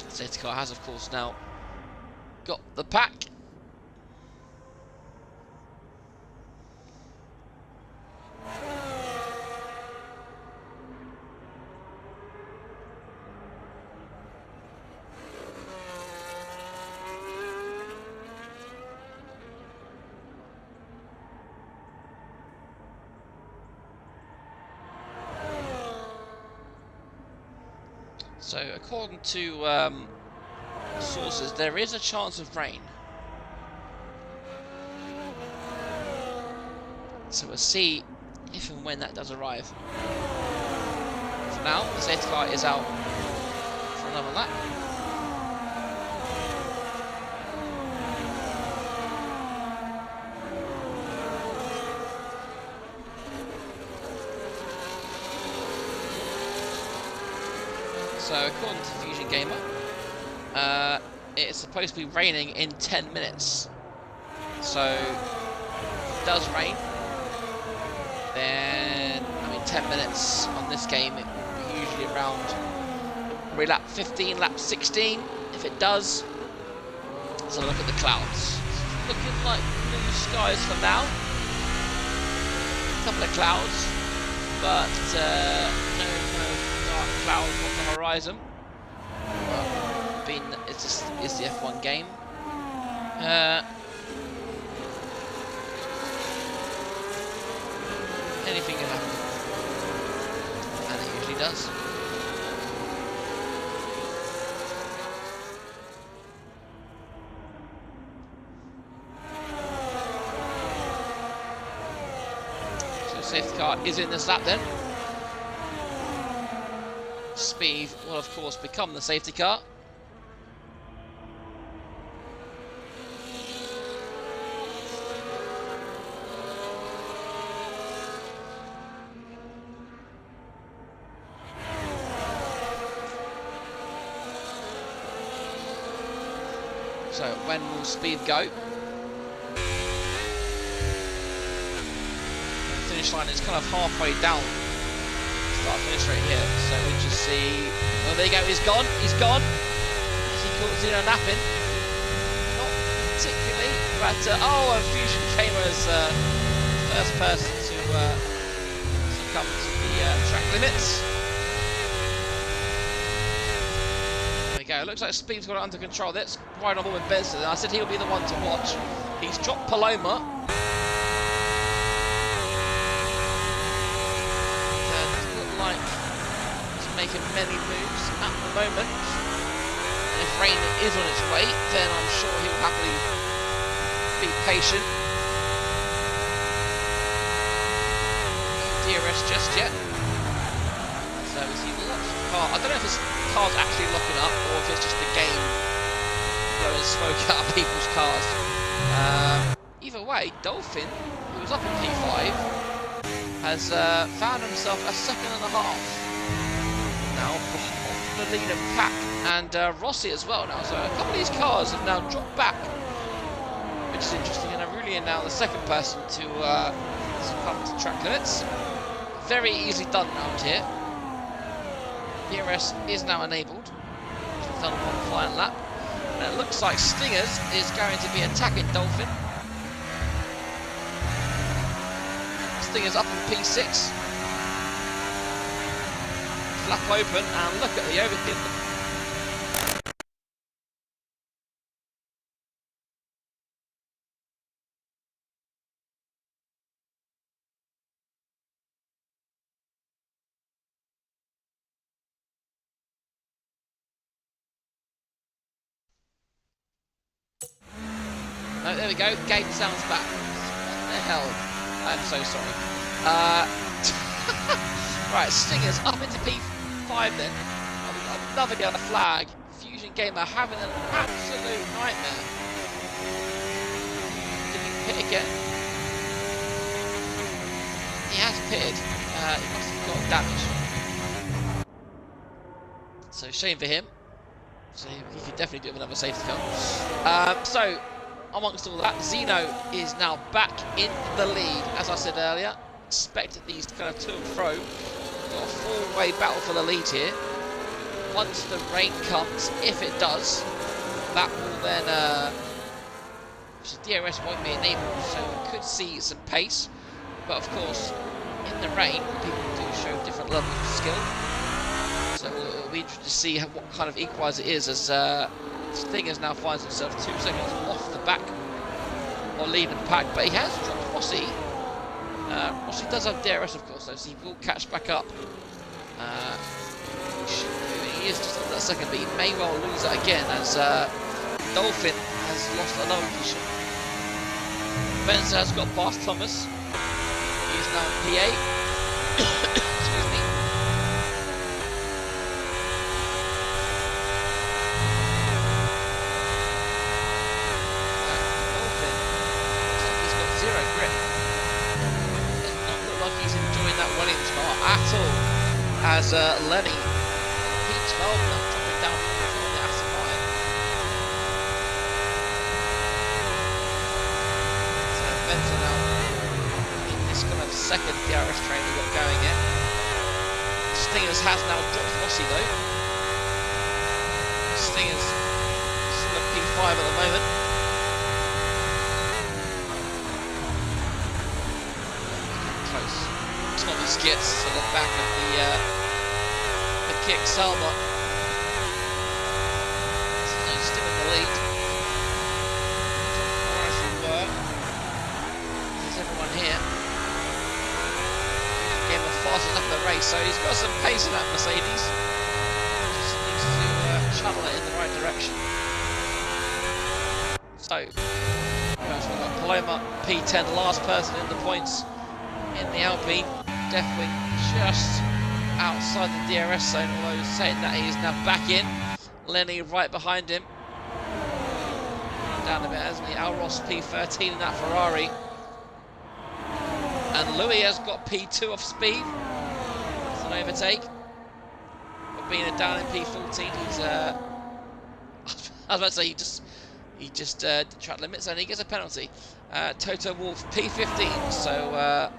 Safety car has, of course, now got the pack. So, according to sources, there is a chance of rain. So we'll see if and when that does arrive. For now, the safety car is out for another lap. So, according to Fusion Gamer, it's supposed to be raining in 10 minutes. So, if it does rain, then, 10 minutes on this game, it will be usually around probably lap 15, lap 16. If it does, let's have a look at the clouds. It's looking like blue skies for now. A couple of clouds, but no kind of dark clouds on the horizon. It's the F1 game. Anything can happen, and it usually does. So the safety car is in this lap then. Speed will of course become the safety car. So when will speed go? The finish line is kind of halfway down. Start finish right here. So we just see. Oh, there you go. He's gone. He's gone. As he caught Zeno napping. Not particularly, but oh, and Fusion came as first person to come to the track limits. Go. It looks like Speed's got it under control. That's right on board with Benson. I said he'll be the one to watch. He's dropped Paloma. Doesn't look like he's making many moves at the moment. And if rain is on its way, then I'm sure he'll happily be patient. No DRS just yet. So we see lots of cars. I don't know if this car's actually locking up or if it's just the game blowing smoke out of people's cars. Either way, Dolphin, who was up in P5, has found himself a second and a half now off the lead and pack, and Rossi as well now. So a couple of these cars have now dropped back, which is interesting, and Aurelian now the second person to come to track limits. Very easily done round here. DRS is now enabled. We've done one final lap. And it looks like Stingers is going to be attacking Dolphin. Stingers up in P6. Flap open and look at the overheat. Oh, there we go. Game sounds back. What the hell? I'm so sorry. Right, Stingers up into P5 then. Another yellow flag. Fusion Gamer having an absolute nightmare. Did he pit again? He has pitted. He must have got damage. So shame for him. So he could definitely do another safety car. So amongst all that, Zeno is now back in the lead. As I said earlier, expected these to kind of to and fro. Got a four-way battle for the lead here. Once the rain comes, if it does, that will then DRS won't be enabled, so we could see some pace. But of course, in the rain, people do show different levels of skill. So it'll be interesting to see what kind of equaliser it is, as Stingers now finds himself 2 seconds off the back or leading the pack, but he has dropped Rossi. Rossi does have DRS, of course, though, so he will catch back up. He is just on that second, but he may well lose that again, as Dolphin has lost another position. Benson has got past Thomas. He's now P8. Excuse me. Dolphin looks like he's got zero grip. Does not look like he's enjoying that Williams car at all. As Lenny, P12 now dropping down from the Aston Martin. So Benson now in this kind of second DRS train we've got going in. Stingers has now dropped Rossi though. Stingers still at P5 at the moment. Close. Thomas skids to the back of the kick Salmon. So he's still in the lead. As we were. There's everyone here. Getting the fastest lap of the race, so he's got some pace in that Mercedes. Just needs to channel it in the right direction. So, we've got Paloma P10, the last person in the points in the Alpine. Definitely just outside the DRS zone, although saying that he is now back in. Lenny right behind him. Down a bit, hasn't he? Alros P13 in that Ferrari. And Louis has got P2 off speed. It's an overtake. But being down in P14, he's I was about to say he just did track limits and he gets a penalty. Toto Wolff P15, so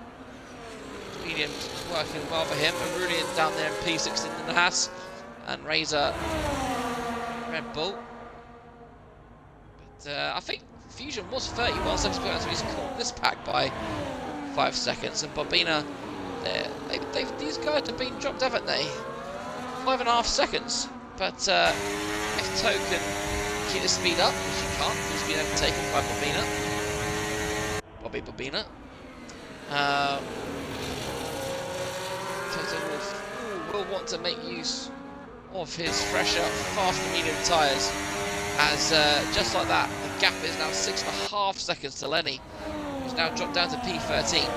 medium working well for him. Aurelian down there in P16 in the Haas, and Razor Red Bull. But I think Fusion was 31 seconds behind, so he's caught this pack by 5 seconds. And Bobina, these guys have been dropped, haven't they? 5.5 seconds. But if Toe can keep the speed up, which he can't, he's been overtaken by Bobina. Toto Wolff will want to make use of his fresher, fast and medium tyres, as just like that, the gap is now 6.5 seconds to Lenny, who's now dropped down to P13.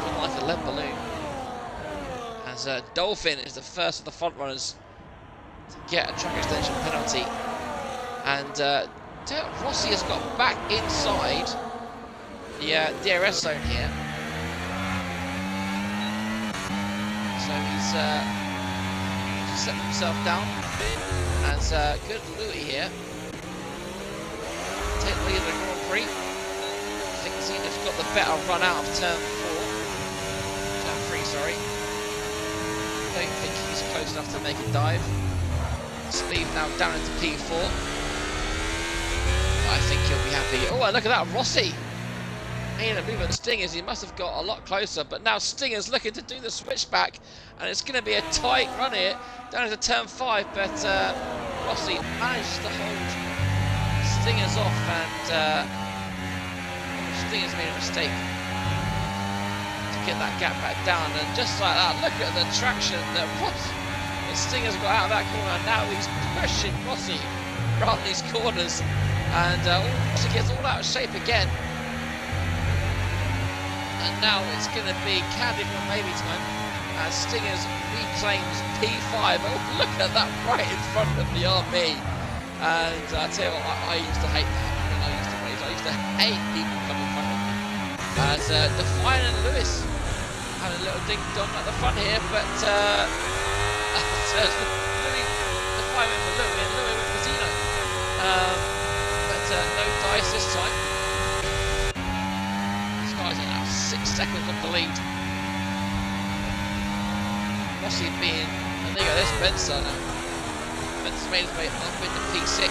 Looking like a lead balloon, as Dolphin is the first of the front runners to get a track extension penalty, and Rossi has got back inside the DRS zone here. So he's set himself down as good Louis here. Take the lead of the Grand Prix. Thinks he's got the better run out of turn 3, sorry. Don't think he's close enough to make a dive. Speed now down into P4. I think he'll be happy. Oh, and look at that, Rossi! Made a move at Stingers, he must have got a lot closer, but now Stingers looking to do the switchback, and it's going to be a tight run here down into turn 5, but Rossi managed to hold Stingers off, and Stingers made a mistake to get that gap back down, and just like that, look at the traction that Stingers got out of that corner, and now he's pushing Rossi around these corners, and Rossi gets all out of shape again. And now it's going to be candid or maybe time as Stingers reclaims P5. Oh, look at that right in front of the RB. And I tell you what, I used to hate that when I used to race. I used to hate people coming in front of me. As Define and Lewis had a little ding dong at the front here, but Louis, Define went for Louis and Louis went for Zeno. But no dice this time. 6 seconds off the lead. Rossi being, and there you go, there's Spencer now. Spencer's made his way up into P6.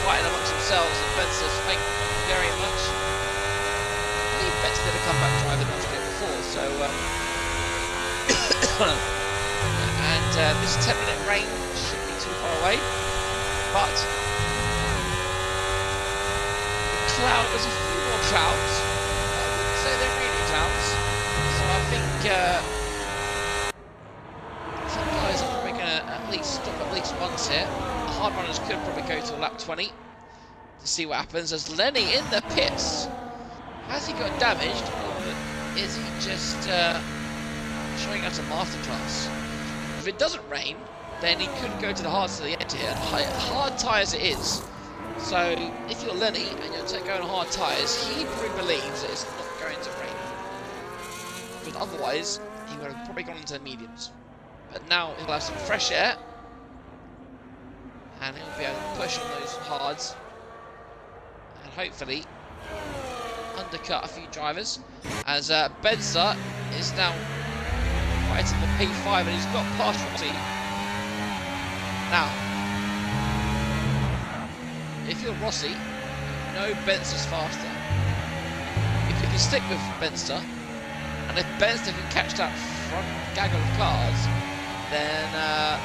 Fighting amongst themselves, and Spencer's thank you very much. I believe Spencer did a comeback drive in Austria before, so and this 10-minute range shouldn't be too far away, but there's a few more clouds. So they're really clouds. So I think guys are probably going to at least stop at least once here. The hard runners could probably go to lap 20 to see what happens. As Lenny in the pits, has he got damaged, or is he just showing us a masterclass? If it doesn't rain, then he could go to the hards to the end here. Hard tyres it is. So if you're Lenny and you're going hard tyres, he probably believes that it's not going to rain. Because otherwise, he would have probably gone into the mediums. But now he'll have some fresh air, and he'll be able to push on those hards, and hopefully undercut a few drivers. As Benza is now right in the P5, and he's got past Rossi. Now, if you're Rossi, you know Benza's faster. can stick with Benster, and if Benster can catch that front gaggle of cars, then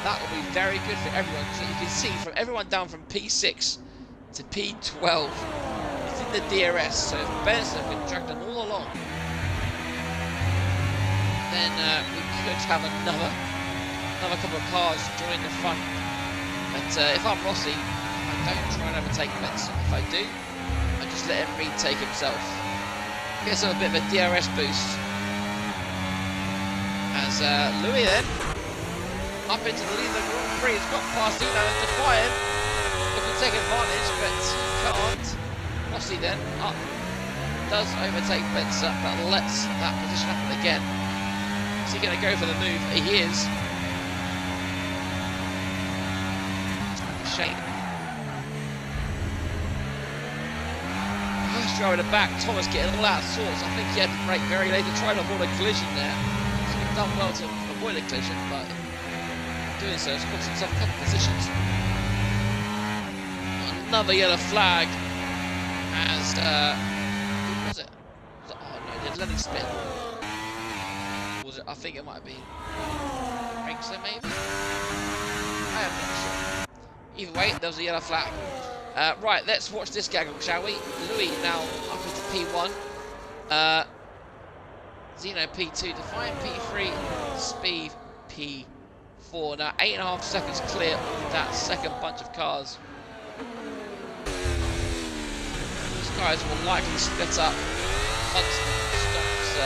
that will be very good for everyone. So you can see from everyone down from P6 to P12, it's in the DRS. So if Benster can drag them all along, then we could have another couple of cars join the front. But if I'm Rossi, I don't try and overtake Benson. If I do, I just let him retake himself. Gets him a bit of a DRS boost. As Louis then, up into the lead of the Grand Prix, he's got past Dino and Defiant. Looking to take advantage, but he can't. Rossi then, up, does overtake Benson, but lets that position happen again. Is he going to go for the move? He is. Shame. First driver in the back, Thomas getting all out of sorts. I think he had to brake very late to try to avoid a collision there. He's done well to avoid a collision, but doing so has cost himself a couple of positions. Another yellow flag as who was it? Oh no, did Lenny spin? Was it? I think it might have been Ringster maybe? I am not sure. Either way, there was a yellow flag. Right, let's watch this gaggle, shall we? Louis now up into P1. Zeno P2, Defiant P3, Speed P4. Now 8.5 seconds clear of that second bunch of cars. These guys will likely split up once the stops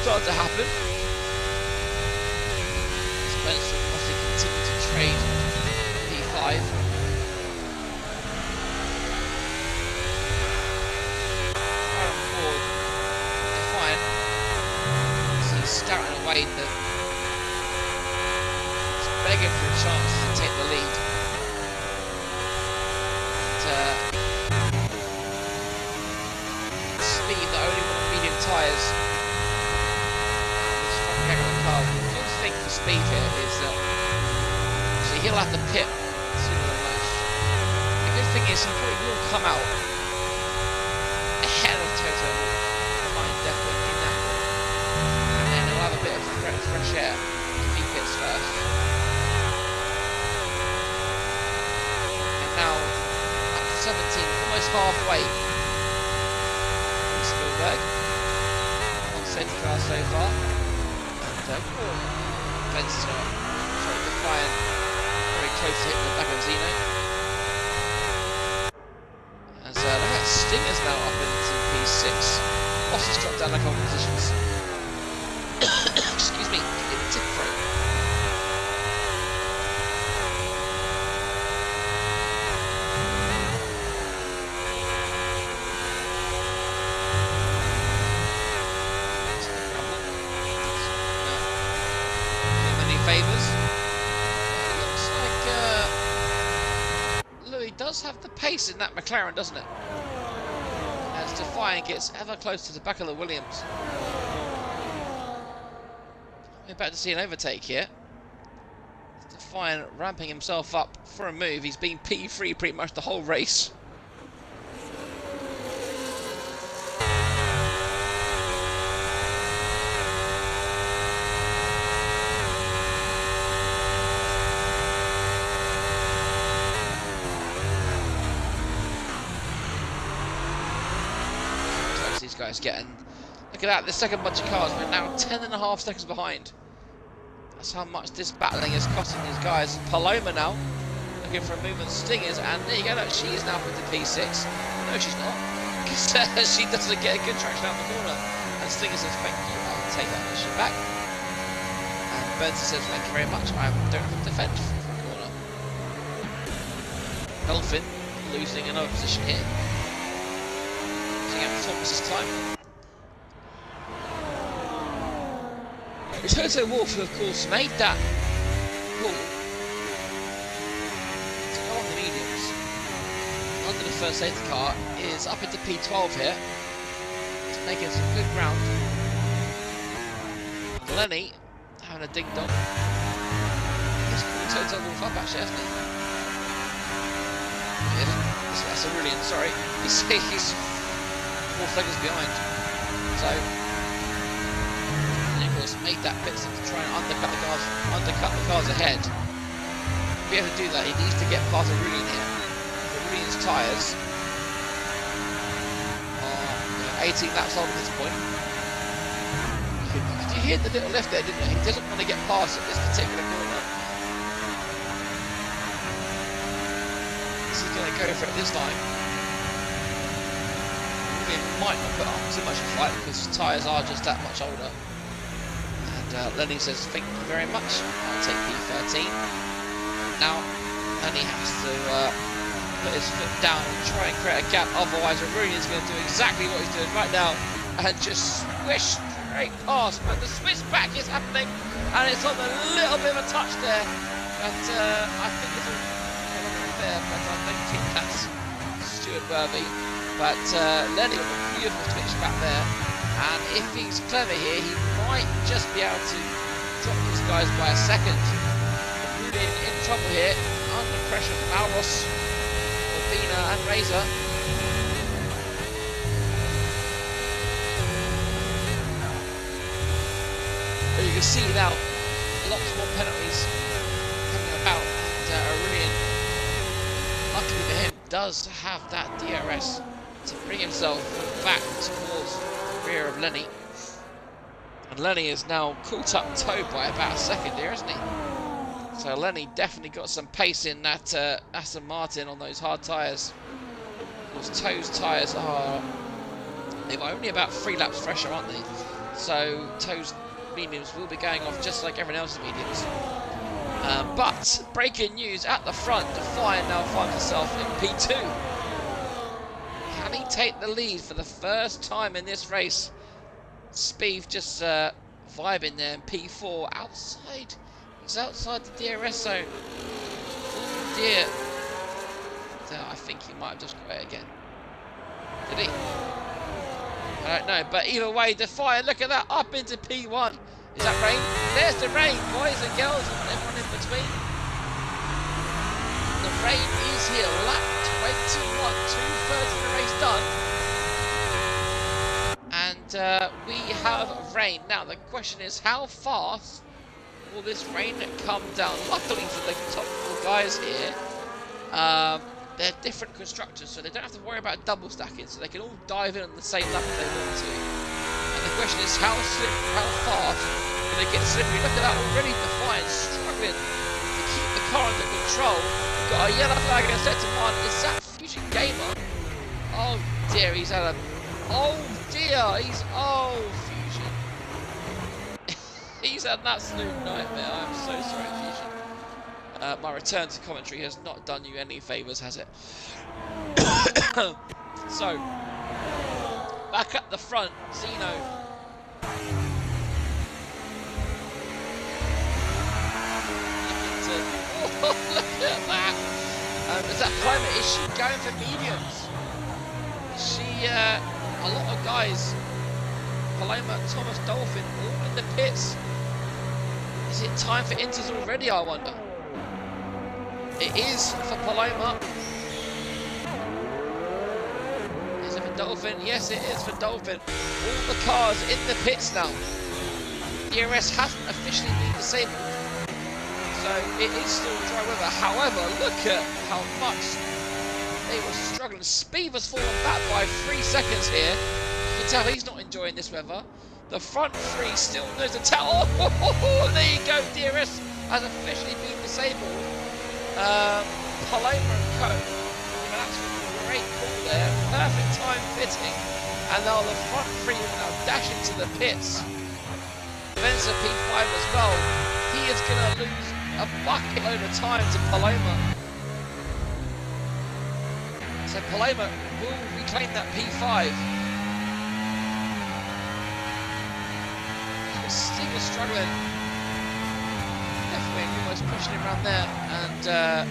start to happen. Spencer must continue to trade P5. Right on board, Defiant. So he's scouting away the. He's begging for a chance to take the lead. But, Speed, the only one on medium tyres. This front gaggle of the car. The good thing for Speed here is that. He'll have to pit sooner than most. The good thing is he probably will come out ahead of Toto Wolff, definitely in that one. And then he'll have a bit of fresh air if he pits first. And now up to 17, almost halfway. Spielberg on safety car so far. And Benster, Defiant. Close to hitting the back of Zeno. As Stinger's now up into P6. Boss has dropped down a couple of positions. Excuse me, in the tip frame. Not many favours. Does have the pace in that McLaren, doesn't it? As Defiant gets ever close to the back of the Williams. We're about to see an overtake here. Defiant ramping himself up for a move. He's been P3 pretty much the whole race. These guys getting, look at that, the second bunch of cars, we're now 10.5 seconds behind. That's how much this battling is costing these guys. Paloma now looking for a movement. Stingers, and there you go, look, she is now with the P6. No, she's not, because she doesn't get a good traction out the corner. And Stinger says thank you, I'll take that position back. And Benson says thank you very much, I don't have to defend from the corner. Dolphin losing another position here. Thomas this time. Toto Wolff, of course, made that call to go on the mediums under the first safety car, is up into P12 here. He's making some good ground. Lenny having a ding dong. He's called Toto Wolff up actually, hasn't he? That's a brilliant, sorry. He's 4 seconds behind. So Nicholas made that pit stop to try and undercut the cars ahead. To be able to do that, he needs to get past Aurelian here. Aurelian's tyres are 18 laps old at this point. Did you hear the little lift there, didn't you? He doesn't want to get past at this particular corner. He's going to go for it this time. He might not put up too much of a fight because his tyres are just that much older. And Lenny says, thank you very much. I'll take P13. Now, Lenny has to put his foot down and try and create a gap. Otherwise, Aurelian's going to do exactly what he's doing right now and just swish straight past. But the switch back is happening and it's on a little bit of a touch there. But I think it's a fair, but I don't think that's Stuart worthy. But Lenny with a beautiful switch back there, and if he's clever here, he might just be able to drop these guys by a second. Really in trouble here, under pressure from Alros, Urbina and Razor. But you can see now, lots more penalties coming about, and Aurelian, luckily for him, does have that DRS to bring himself back towards the rear of Lenny. And Lenny is now caught up toe by about a second here, isn't he? So Lenny definitely got some pace in that Aston Martin on those hard tyres. Those Toe's tyres are... they're only about 3 laps fresher, aren't they? So Toe's mediums will be going off just like everyone else's mediums. But breaking news at the front, Defiant now finds himself in P2. Can he take the lead for the first time in this race? Spieth just vibing there in P4 outside. He's outside the DRS zone. Oh dear. I think he might have just got it again. Did he? I don't know. But either way, Defiant, look at that, up into P1. Is that rain? There's the rain, boys and girls, and everyone in between. The rain is here. Lap 21, 2/3 of the race done. And we have rain. Now, the question is, how fast will this rain come down? Luckily for the top 4 guys here, they're different constructors, so they don't have to worry about double stacking, so they can all dive in on the same lap if they want to. And the question is, how fast will they get slippery? Look at that, already Defiant struggling to keep the car under control. We've got a yellow flag against Etaman. Is that Fusion Gamer? Oh dear, he's had a... oh dear, he's... oh, Fusion. He's had an absolute nightmare. I'm so sorry, Fusion. My return to commentary has not done you any favours, has it? So, back at the front, Zeno. Oh, look at that! Is that climate? Is she going for mediums? Is she, a lot of guys, Paloma, Thomas, Dolphin, all in the pits. Is it time for inters already, I wonder? It is for Paloma. Is it for Dolphin? Yes, it is for Dolphin. All the cars in the pits now. DRS hasn't officially been disabled, so it is still dry weather. However, look at how much they were struggling. Speed was falling back by 3 seconds here. You can tell he's not enjoying this weather. The front 3 still knows the tail. Oh, there you go. DRS has officially been disabled. Paloma and Co. That's a great call there. Perfect time fitting. And now the front 3 will now dash into the pits. Venza P5 as well. He is going to lose a bucket load of time to Paloma. So Paloma will reclaim that P5. Stinger struggling. Definitely almost pushing him around there. And,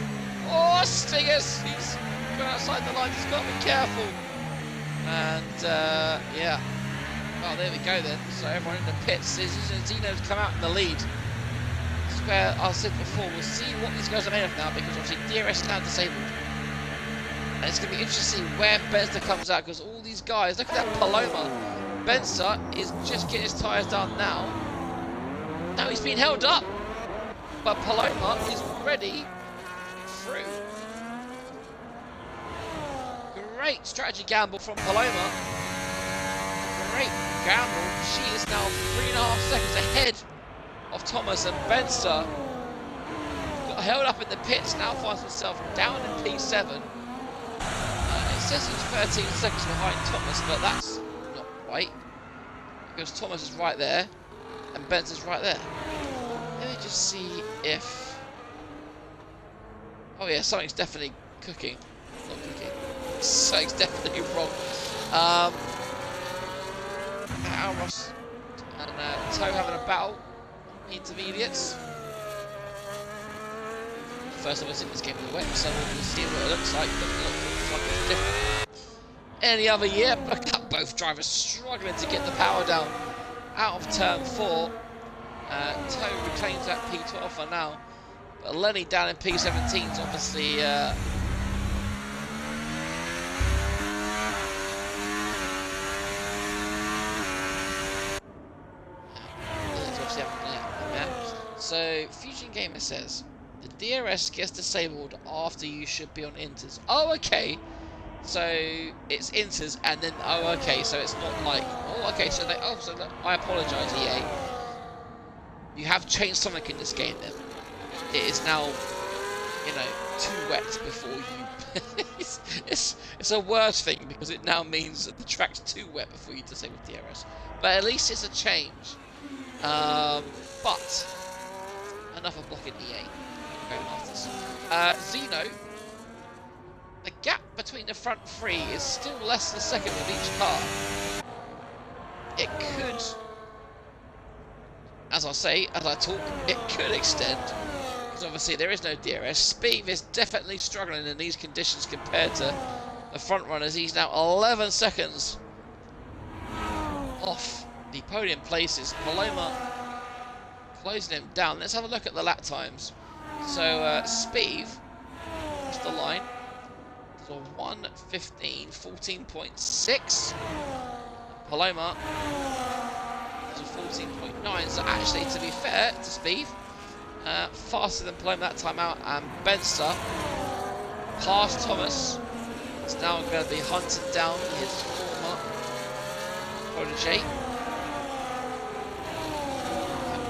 oh, Stingers! He's gone outside the line, he's got to be careful. And, yeah. Well, there we go then. So everyone in the pits. Zeno's come out in the lead. This is where I said before, we'll see what these guys are made of now, because obviously DRS now disabled. And it's going to be interesting to see where Benster comes out, because all these guys, look at that Paloma. Benster is just getting his tyres down now. Now he's being held up, but Paloma is already through. Great strategy gamble from Paloma. Great gamble. She is now 3.5 seconds ahead of Thomas, and Benster got held up in the pits, now finds himself down in P7. It says he's 13 seconds behind Thomas, but that's not right, because Thomas is right there and Benster's right there. Let me just see if... Oh yeah, something's definitely cooking. Not cooking. Something's definitely wrong. Alros and Toe having a battle. Intermediates. First time I've seen this game in the web, so we'll see what it looks like. But it looks like it's different. Any other year, look at both drivers struggling to get the power down out of turn 4. Toe reclaims that P12 for now, but Lenny down in P17 is obviously So, Fusion Gamer says, the DRS gets disabled after you should be on inters. Oh, okay. So, it's inters and then, oh, okay. So, it's not like, oh, okay. So, they, oh, so I apologise, EA. You have changed something in this game then. It is now, you know, too wet before you... it's a worse thing, because it now means that the track's too wet before you disable DRS. But at least it's a change. But... enough of blocking EA. Zeno, the gap between the front three is still less than a second with each car. It could, as I say, as I talk, it could extend, because obviously there is no DRS. Speed is definitely struggling in these conditions compared to the front runners. He's now 11 seconds off the podium places. Paloma closing him down. Let's have a look at the lap times. So Spieth, what's the line? So 1:15, 14.6. Paloma is a 14.9. So actually, to be fair to Spieth, faster than Paloma that time out, and Benster past Thomas. It's now going to be hunting down his former protege.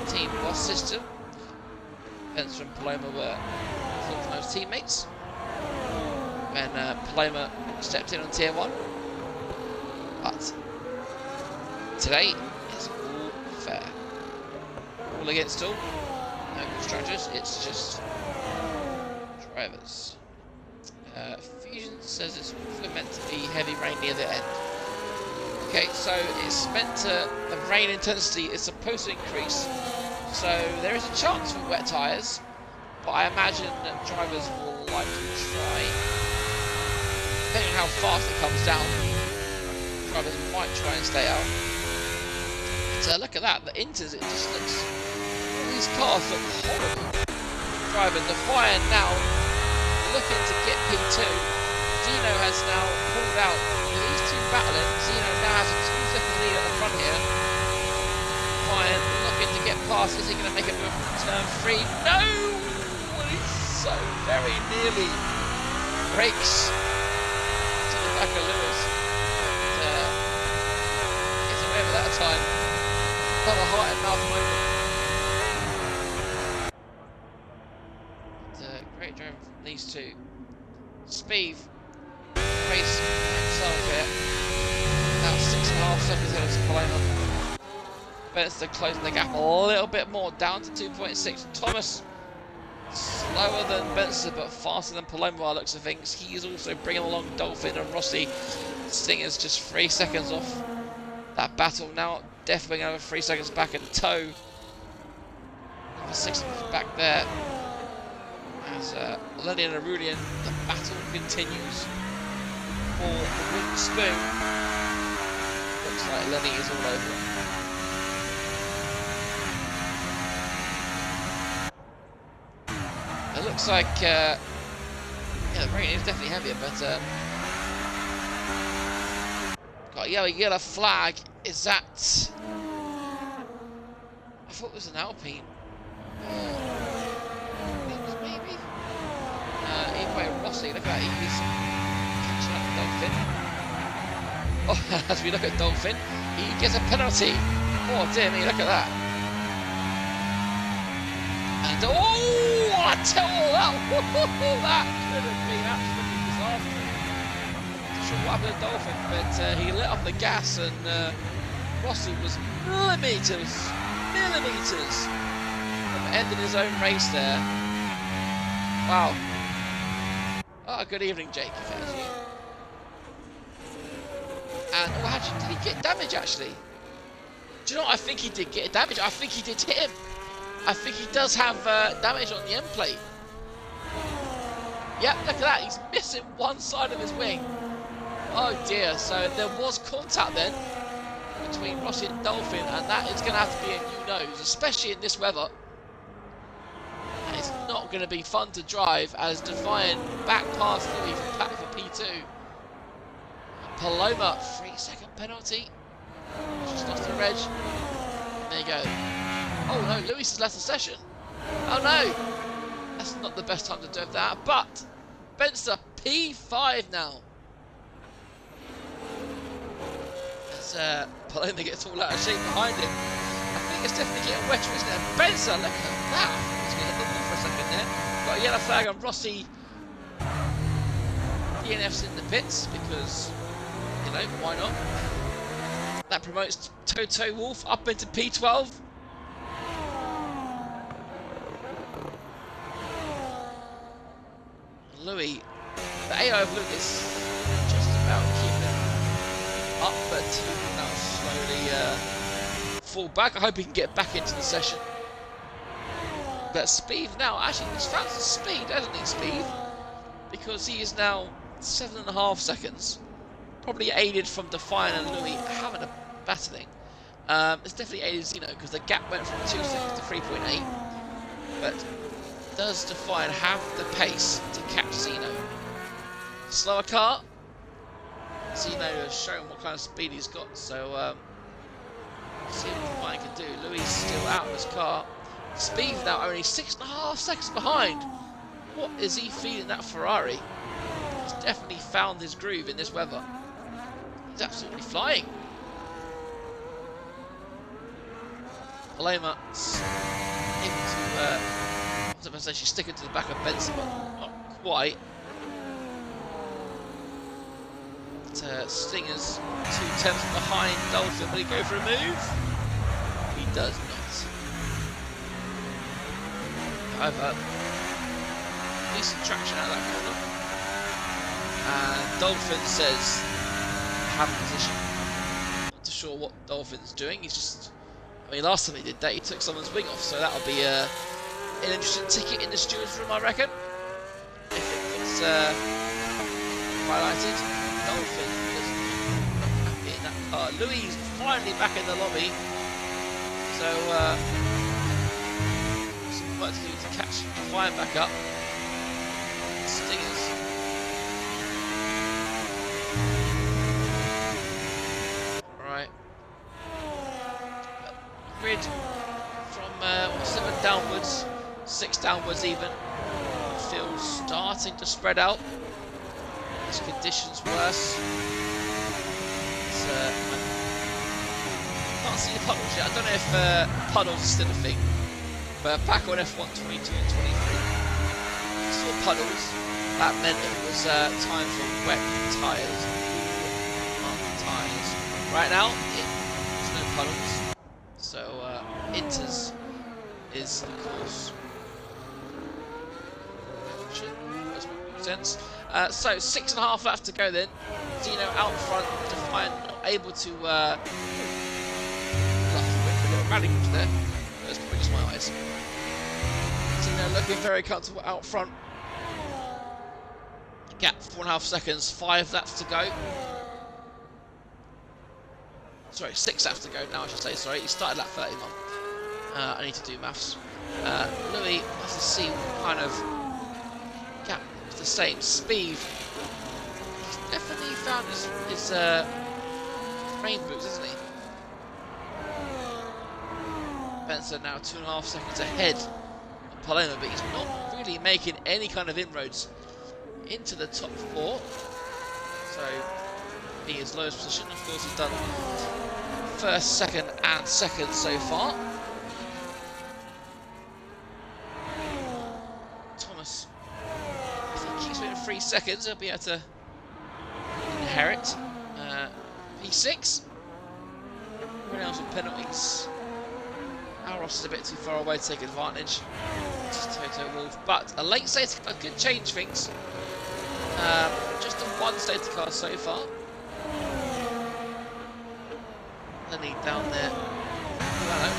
Team boss system. Benster and Paloma were thought those teammates when Paloma stepped in on tier 1. But today is all fair. All against all. No constructors, it's just drivers. Fusion says it's also meant to be heavy rain near the end. Okay, so it's meant to, the rain intensity is supposed to increase. So there is a chance for wet tyres, but I imagine that drivers will likely try, depending on how fast it comes down, drivers might try and stay out. So look at that, the inters, it just looks, all these cars look horrible. Driving the fire now, looking to get P2. Zeno has now pulled out. These two battling, Zeno now has a 2-second lead at the front here. Fire looking to get past. Is he going to make a move from turn 3? No! He's so very nearly breaks to the back of Lewis. And, gets away with that time. Another heart and mouth moment. Great drive from these two. Spieth race himself here. Now 6.5 seconds ahead of Paloma. Benster closing the gap a little bit more, down to 2.6. Thomas slower than Benster but faster than Paloma by the looks of things. He is also bringing along Dolphin and Rossi. Stinger's just 3 seconds off that battle now. Definitely another 3 seconds back, and Toe another 6 seconds back there. As Lenny and Arulian, the battle continues for the wooden spoon. Looks like Lenny is all over it. It looks like Yeah, the rain is definitely heavier, but got a yellow flag. Is that? I thought it was an Alpine. Maybe. Either way, Rossi, look at that. He's catching up Dolphin. Oh, as we look at Dolphin, he gets a penalty. Oh dear me, look at that. And oh, I tell you that could have been absolutely disastrous. Not sure what happened to Dolphin, but he let off the gas, and Rossi was millimetres from ending his own race there. Wow. Oh, good evening, Jake, if that was you. And oh, actually, did he get damage actually? Do you know what? I think he did get damage. I think he did hit him. I think he does have damage on the end plate. Yep, look at that. He's missing one side of his wing. Oh dear. So there was contact then between Rossi and Dolphin, and that is going to have to be a new nose, especially in this weather. And it's not going to be fun to drive as Defiant back past Louis for back for P2. Paloma, 3-second penalty. Just lost the reg. There you go. Oh no, Lewis has left the session. Oh no! That's not the best time to do that, but Benster, P5 now. As Paloma gets all out of shape behind him. I think it's definitely getting wetter, isn't it? Benster, look at that! He's going to look for a second there. Got a yellow flag on Rossi. DNF's in the pits because, you know, why not? That promotes Toto Wolff up into P12. Louis, the AI of Louis is just about keeping up, but he will now slowly fall back. I hope he can get back into the session. But Speed now, actually, he's found some speed, hasn't he, Speed? Because he is now 7.5 seconds. Probably aided from Defiant and Louis having a battling. It's definitely aided Zeno because the gap went from 2 seconds to 3.8. But does Defiant have the pace to catch Zeno? Slower car. Zeno has shown what kind of speed he's got, so see what Defiant can do. Louis is still out of his car. Speed now only 6.5 seconds behind. What is he feeding that Ferrari? He's definitely found his groove in this weather. He's absolutely flying. Paloma able to, I was going to say she's sticking to the back of Benson, but not quite. But, Stinger's 2/10 behind Dolphin. Will he go for a move? He does not. However, decent traction out of that corner. And Dolphin says, have a position. Not too sure what Dolphin's doing. He's just, I mean, last time he did that, he took someone's wing off, so that'll be an interesting ticket in the steward's room, I reckon. If it gets highlighted, Dolphin is not happy in that car. Louis is finally back in the lobby, so some work to do to catch Defiant back up. Stingers. Right. Grid from 7 downwards, 6 downwards even. The field's starting to spread out. As conditions worse. It's, I can't see the puddles yet. I don't know if puddles are still a thing. But back on F1 22 and 23, saw puddles. That meant it was time for wet tyres. Tyres. Right now, there's no puddles. So, Inters is the course. Which makes sense. So, 6.5 laps to go then. Zeno out front, Defiant not able to. Lucky whip, a little rally whip there. That's probably just my eyes. Zeno looking very comfortable out front. Gap 4.5 seconds, 5 laps to go. Sorry, 6 laps to go now, I should say. Sorry, he started lap 31. I need to do maths. Louis has to see what kind of gap to the same. Speed. He's definitely found his rain boots, isn't he? Spencer now 2.5 seconds ahead of Paloma, but he's not really making any kind of inroads into the top 4. So, be his lowest position. Of course, he's done first, second, and second so far. Thomas, if he keeps within 3 seconds, he'll be able to inherit P6. Everyone else with penalties. Aros is a bit too far away to take advantage. This is Toto Wolff, but a late safety car could change things. Just a 1 safety car so far. Lenny down there.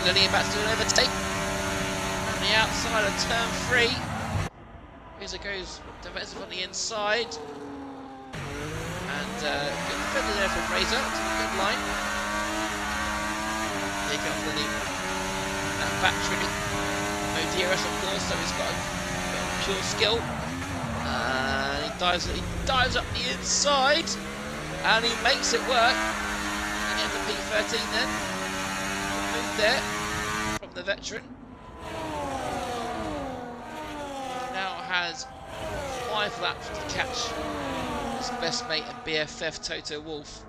Lenny about to do an overtake. On the outside of turn 3. Here's it goes defensive on the inside. And good defender there from Razor. It's a good line. Here comes Lenny. That battery. No DRS of course, so he's got a pure skill. He dives up the inside. And he makes it work. And he has the P13 then. Move there from the veteran. He now has 5 laps to catch his best mate and BFF Toto Wolff.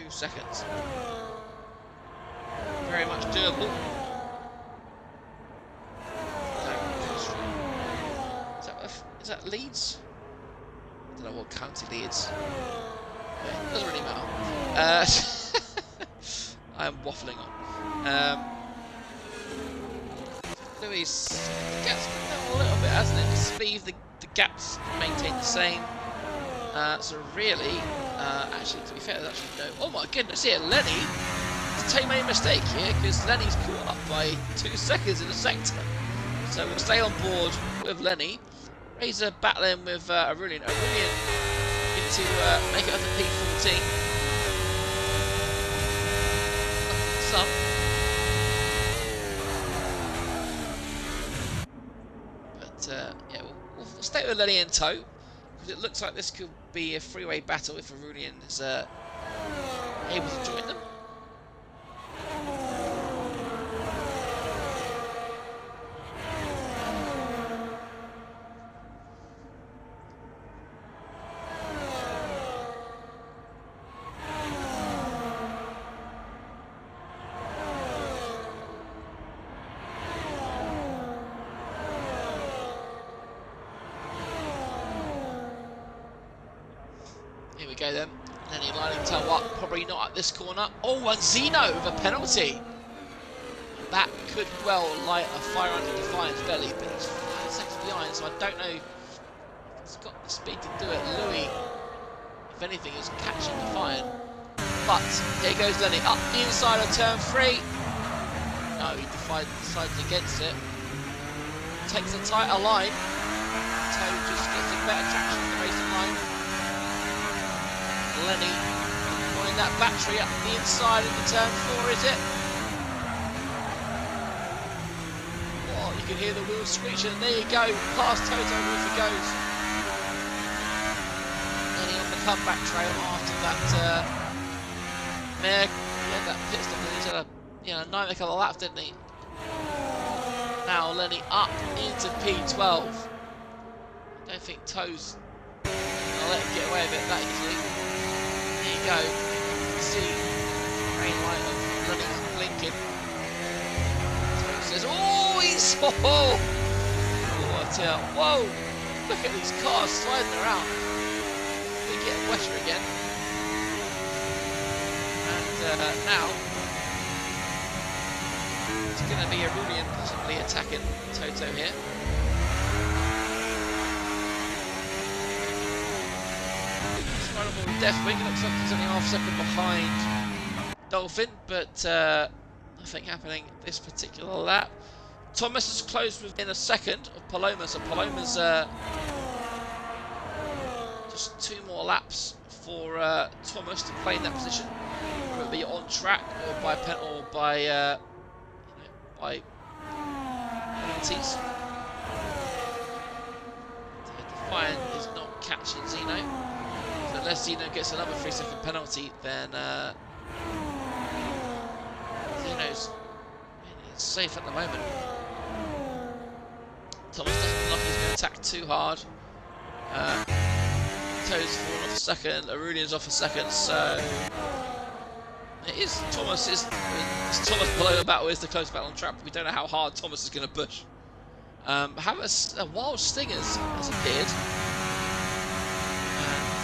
Seconds. Very much doable. Is that Leeds? I don't know what county Leeds. Yeah, doesn't really matter. I am waffling on. Louis gets a little bit, hasn't it? The speed, the gaps maintain the same. So really, actually, to be fair, there's actually no... Oh my goodness, here, Lenny to take a mistake here, because Lenny's caught up by 2 seconds in the sector. So we'll stay on board with Lenny. Razor battling with Aurelian. Aurelian going to make it up to P14. Some. But, yeah, we'll stay with Lenny in tow. Because it looks like this could be a three-way battle if Aurelian is able to join them. Go then, and then he lining toe up, probably not at this corner. Oh, and Zeno with a penalty. That could well light a fire under Defiant's belly, but he's 5 seconds behind, so I don't know if he's got the speed to do it. Louis, if anything, is catching Defiant. But here goes Lenny up the inside of turn 3. No, he decides against it. Takes a tighter line. Toe just gets a better traction on the racing line. Lenny pulling that battery up the inside into turn 4, is it? Oh, you can hear the wheels screeching, and there you go, past Toto Wolff he goes. Lenny on the comeback trail after that that pit stop, and he's had a 9 couple of laps, didn't he? Now Lenny up into P12. I don't think Toes I'll let him get away with it that easily. There you go. You can see the green light of Lenny blinking. So he says, oh, he's... Oh, I tell you, whoa! Look at these cars sliding around. They get wetter again. And now it's going to be Aurelian possibly attacking Toto here. Deathwing looks like he's only half a second behind Dolphin, but nothing happening this particular lap. Thomas is close within a second of Paloma, so Paloma's just 2 more laps for Thomas to play in that position. Whether it be on track or by by penalties. Defiant is not catching Zeno. So unless Zeno gets another 3-second penalty, then Zeno's safe at the moment. Thomas doesn't look like he's going to attack too hard. Toad's fallen off a second, Aurelian's off a second, so it is Thomas below the battle is the close battle on track. We don't know how hard Thomas is going to push. Have a wild stingers has appeared,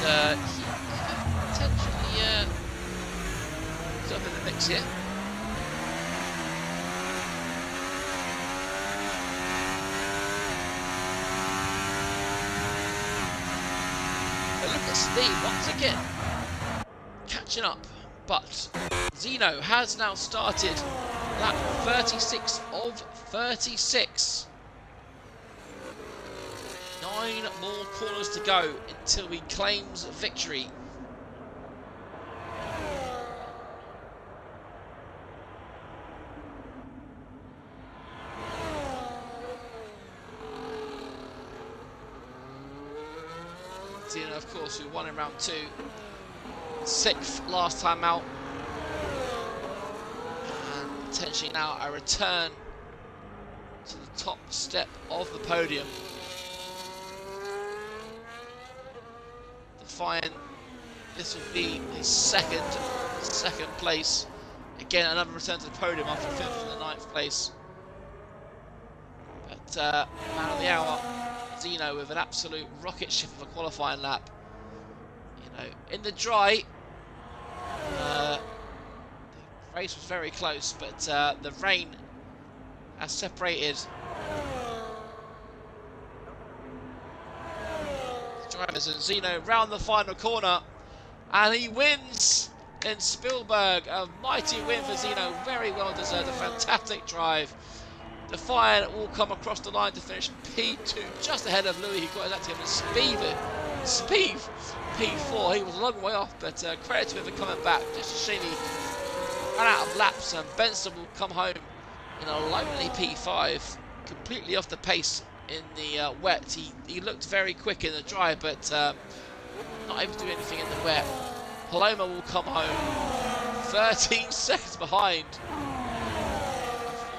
and he potentially is up in the mix here. But look at Steve once again catching up, but Zeno has now started lap 36 of 36. 9 more corners to go until he claims victory. Zeno, of course, who won in round 2. 6th last time out. And potentially now a return to the top step of the podium. Defiant, this will be his second place. Again, another return to the podium after 5th and the 9th place. But man of the hour, Zeno, with an absolute rocket ship of a qualifying lap. You know, in the dry, the race was very close, but the rain has separated drivers, and Zeno round the final corner, and he wins in Spielberg. A mighty win for Zeno, very well deserved, a fantastic drive. Defiant will come across the line to finish P2, just ahead of Louis, who got his active and Spieth P4. He was a long way off, but credit to him for coming back. Just a shame he ran out of laps, and Benson will come home in a lonely P5, completely off the pace in the wet. He looked very quick in the dry, but not able to do anything in the wet. Paloma will come home 13 seconds behind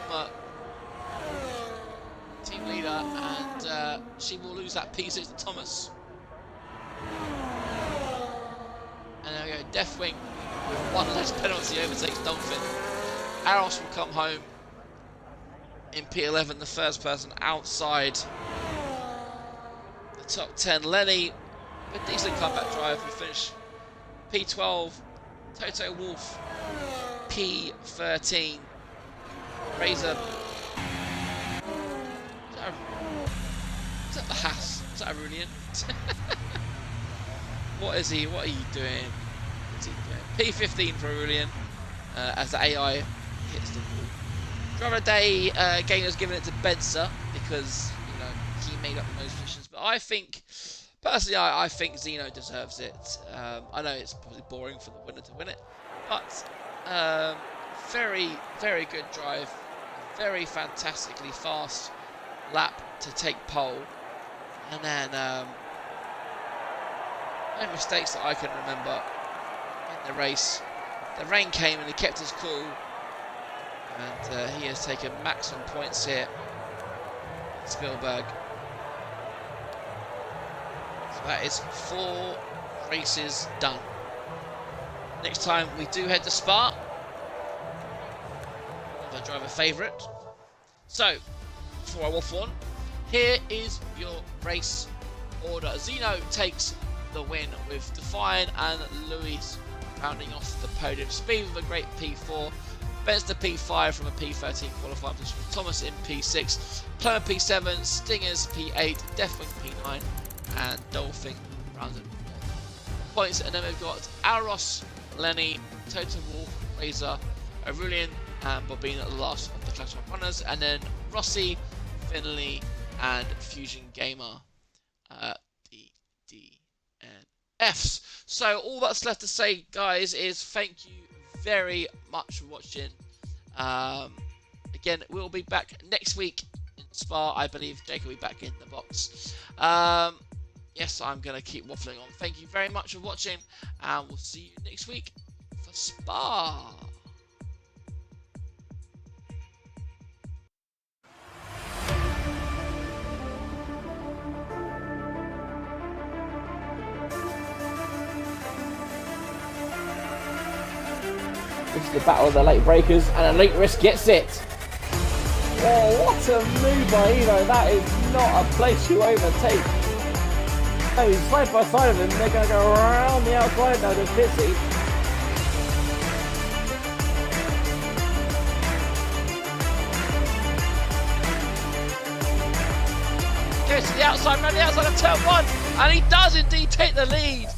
former team leader, and she will lose that P6 to Thomas. And there we go, Deathwing with one less penalty overtakes Dolphin. Aros will come home in P11, the first person outside the top 10. Lenny, a decent comeback drive, will finish P12. Toto Wolff, P13. Razor. Is that the Haas? Is that Aurelian? What is he? What are you doing? What's he doing? P15 for Aurelian, as the AI hits the wall. Driver of the day, Gainer's giving it to Benser because, you know, he made up the most positions. But I think, personally, I think Zeno deserves it. I know it's probably boring for the winner to win it, but very, very good drive. Very fantastically fast lap to take pole. And then, no mistakes that I can remember in the race. The rain came and he kept his cool. And he has taken maximum points here, Spielberg. So that is 4 races done. Next time we do head to Spa. Another driver favourite. So, before I waffle on, here is your race order. Zeno takes the win with Defiant and Louis rounding off the podium. Speed with a great P4. Ben's the P5 from a P13 qualifying position. Thomas in P6. Plummer P7. Stingers P8. Deathwing P9. And Dolphin rounds it points. And then we've got Aros, Lenny, Toto Wolff, Razor, Aurelian, and Bobina at the last of the Clash 1 runners. And then Rossi, Finley, and Fusion Gamer, the D and Fs. So all that's left to say, guys, is thank you very much for watching. Again, again, we'll be back next week in Spa. I believe Jake will be back in the box. Yes, I'm going to keep waffling on. Thank you very much for watching, and we'll see you next week for Spa. This is the battle of the late breakers, and Elite Risk gets it. Oh, what a move by Evo. That is not a place you overtake. Oh, he's side by side of him. They're going to go around the outside now to Pitsy. Goes to the outside, around the outside of turn 1, and he does indeed take the lead.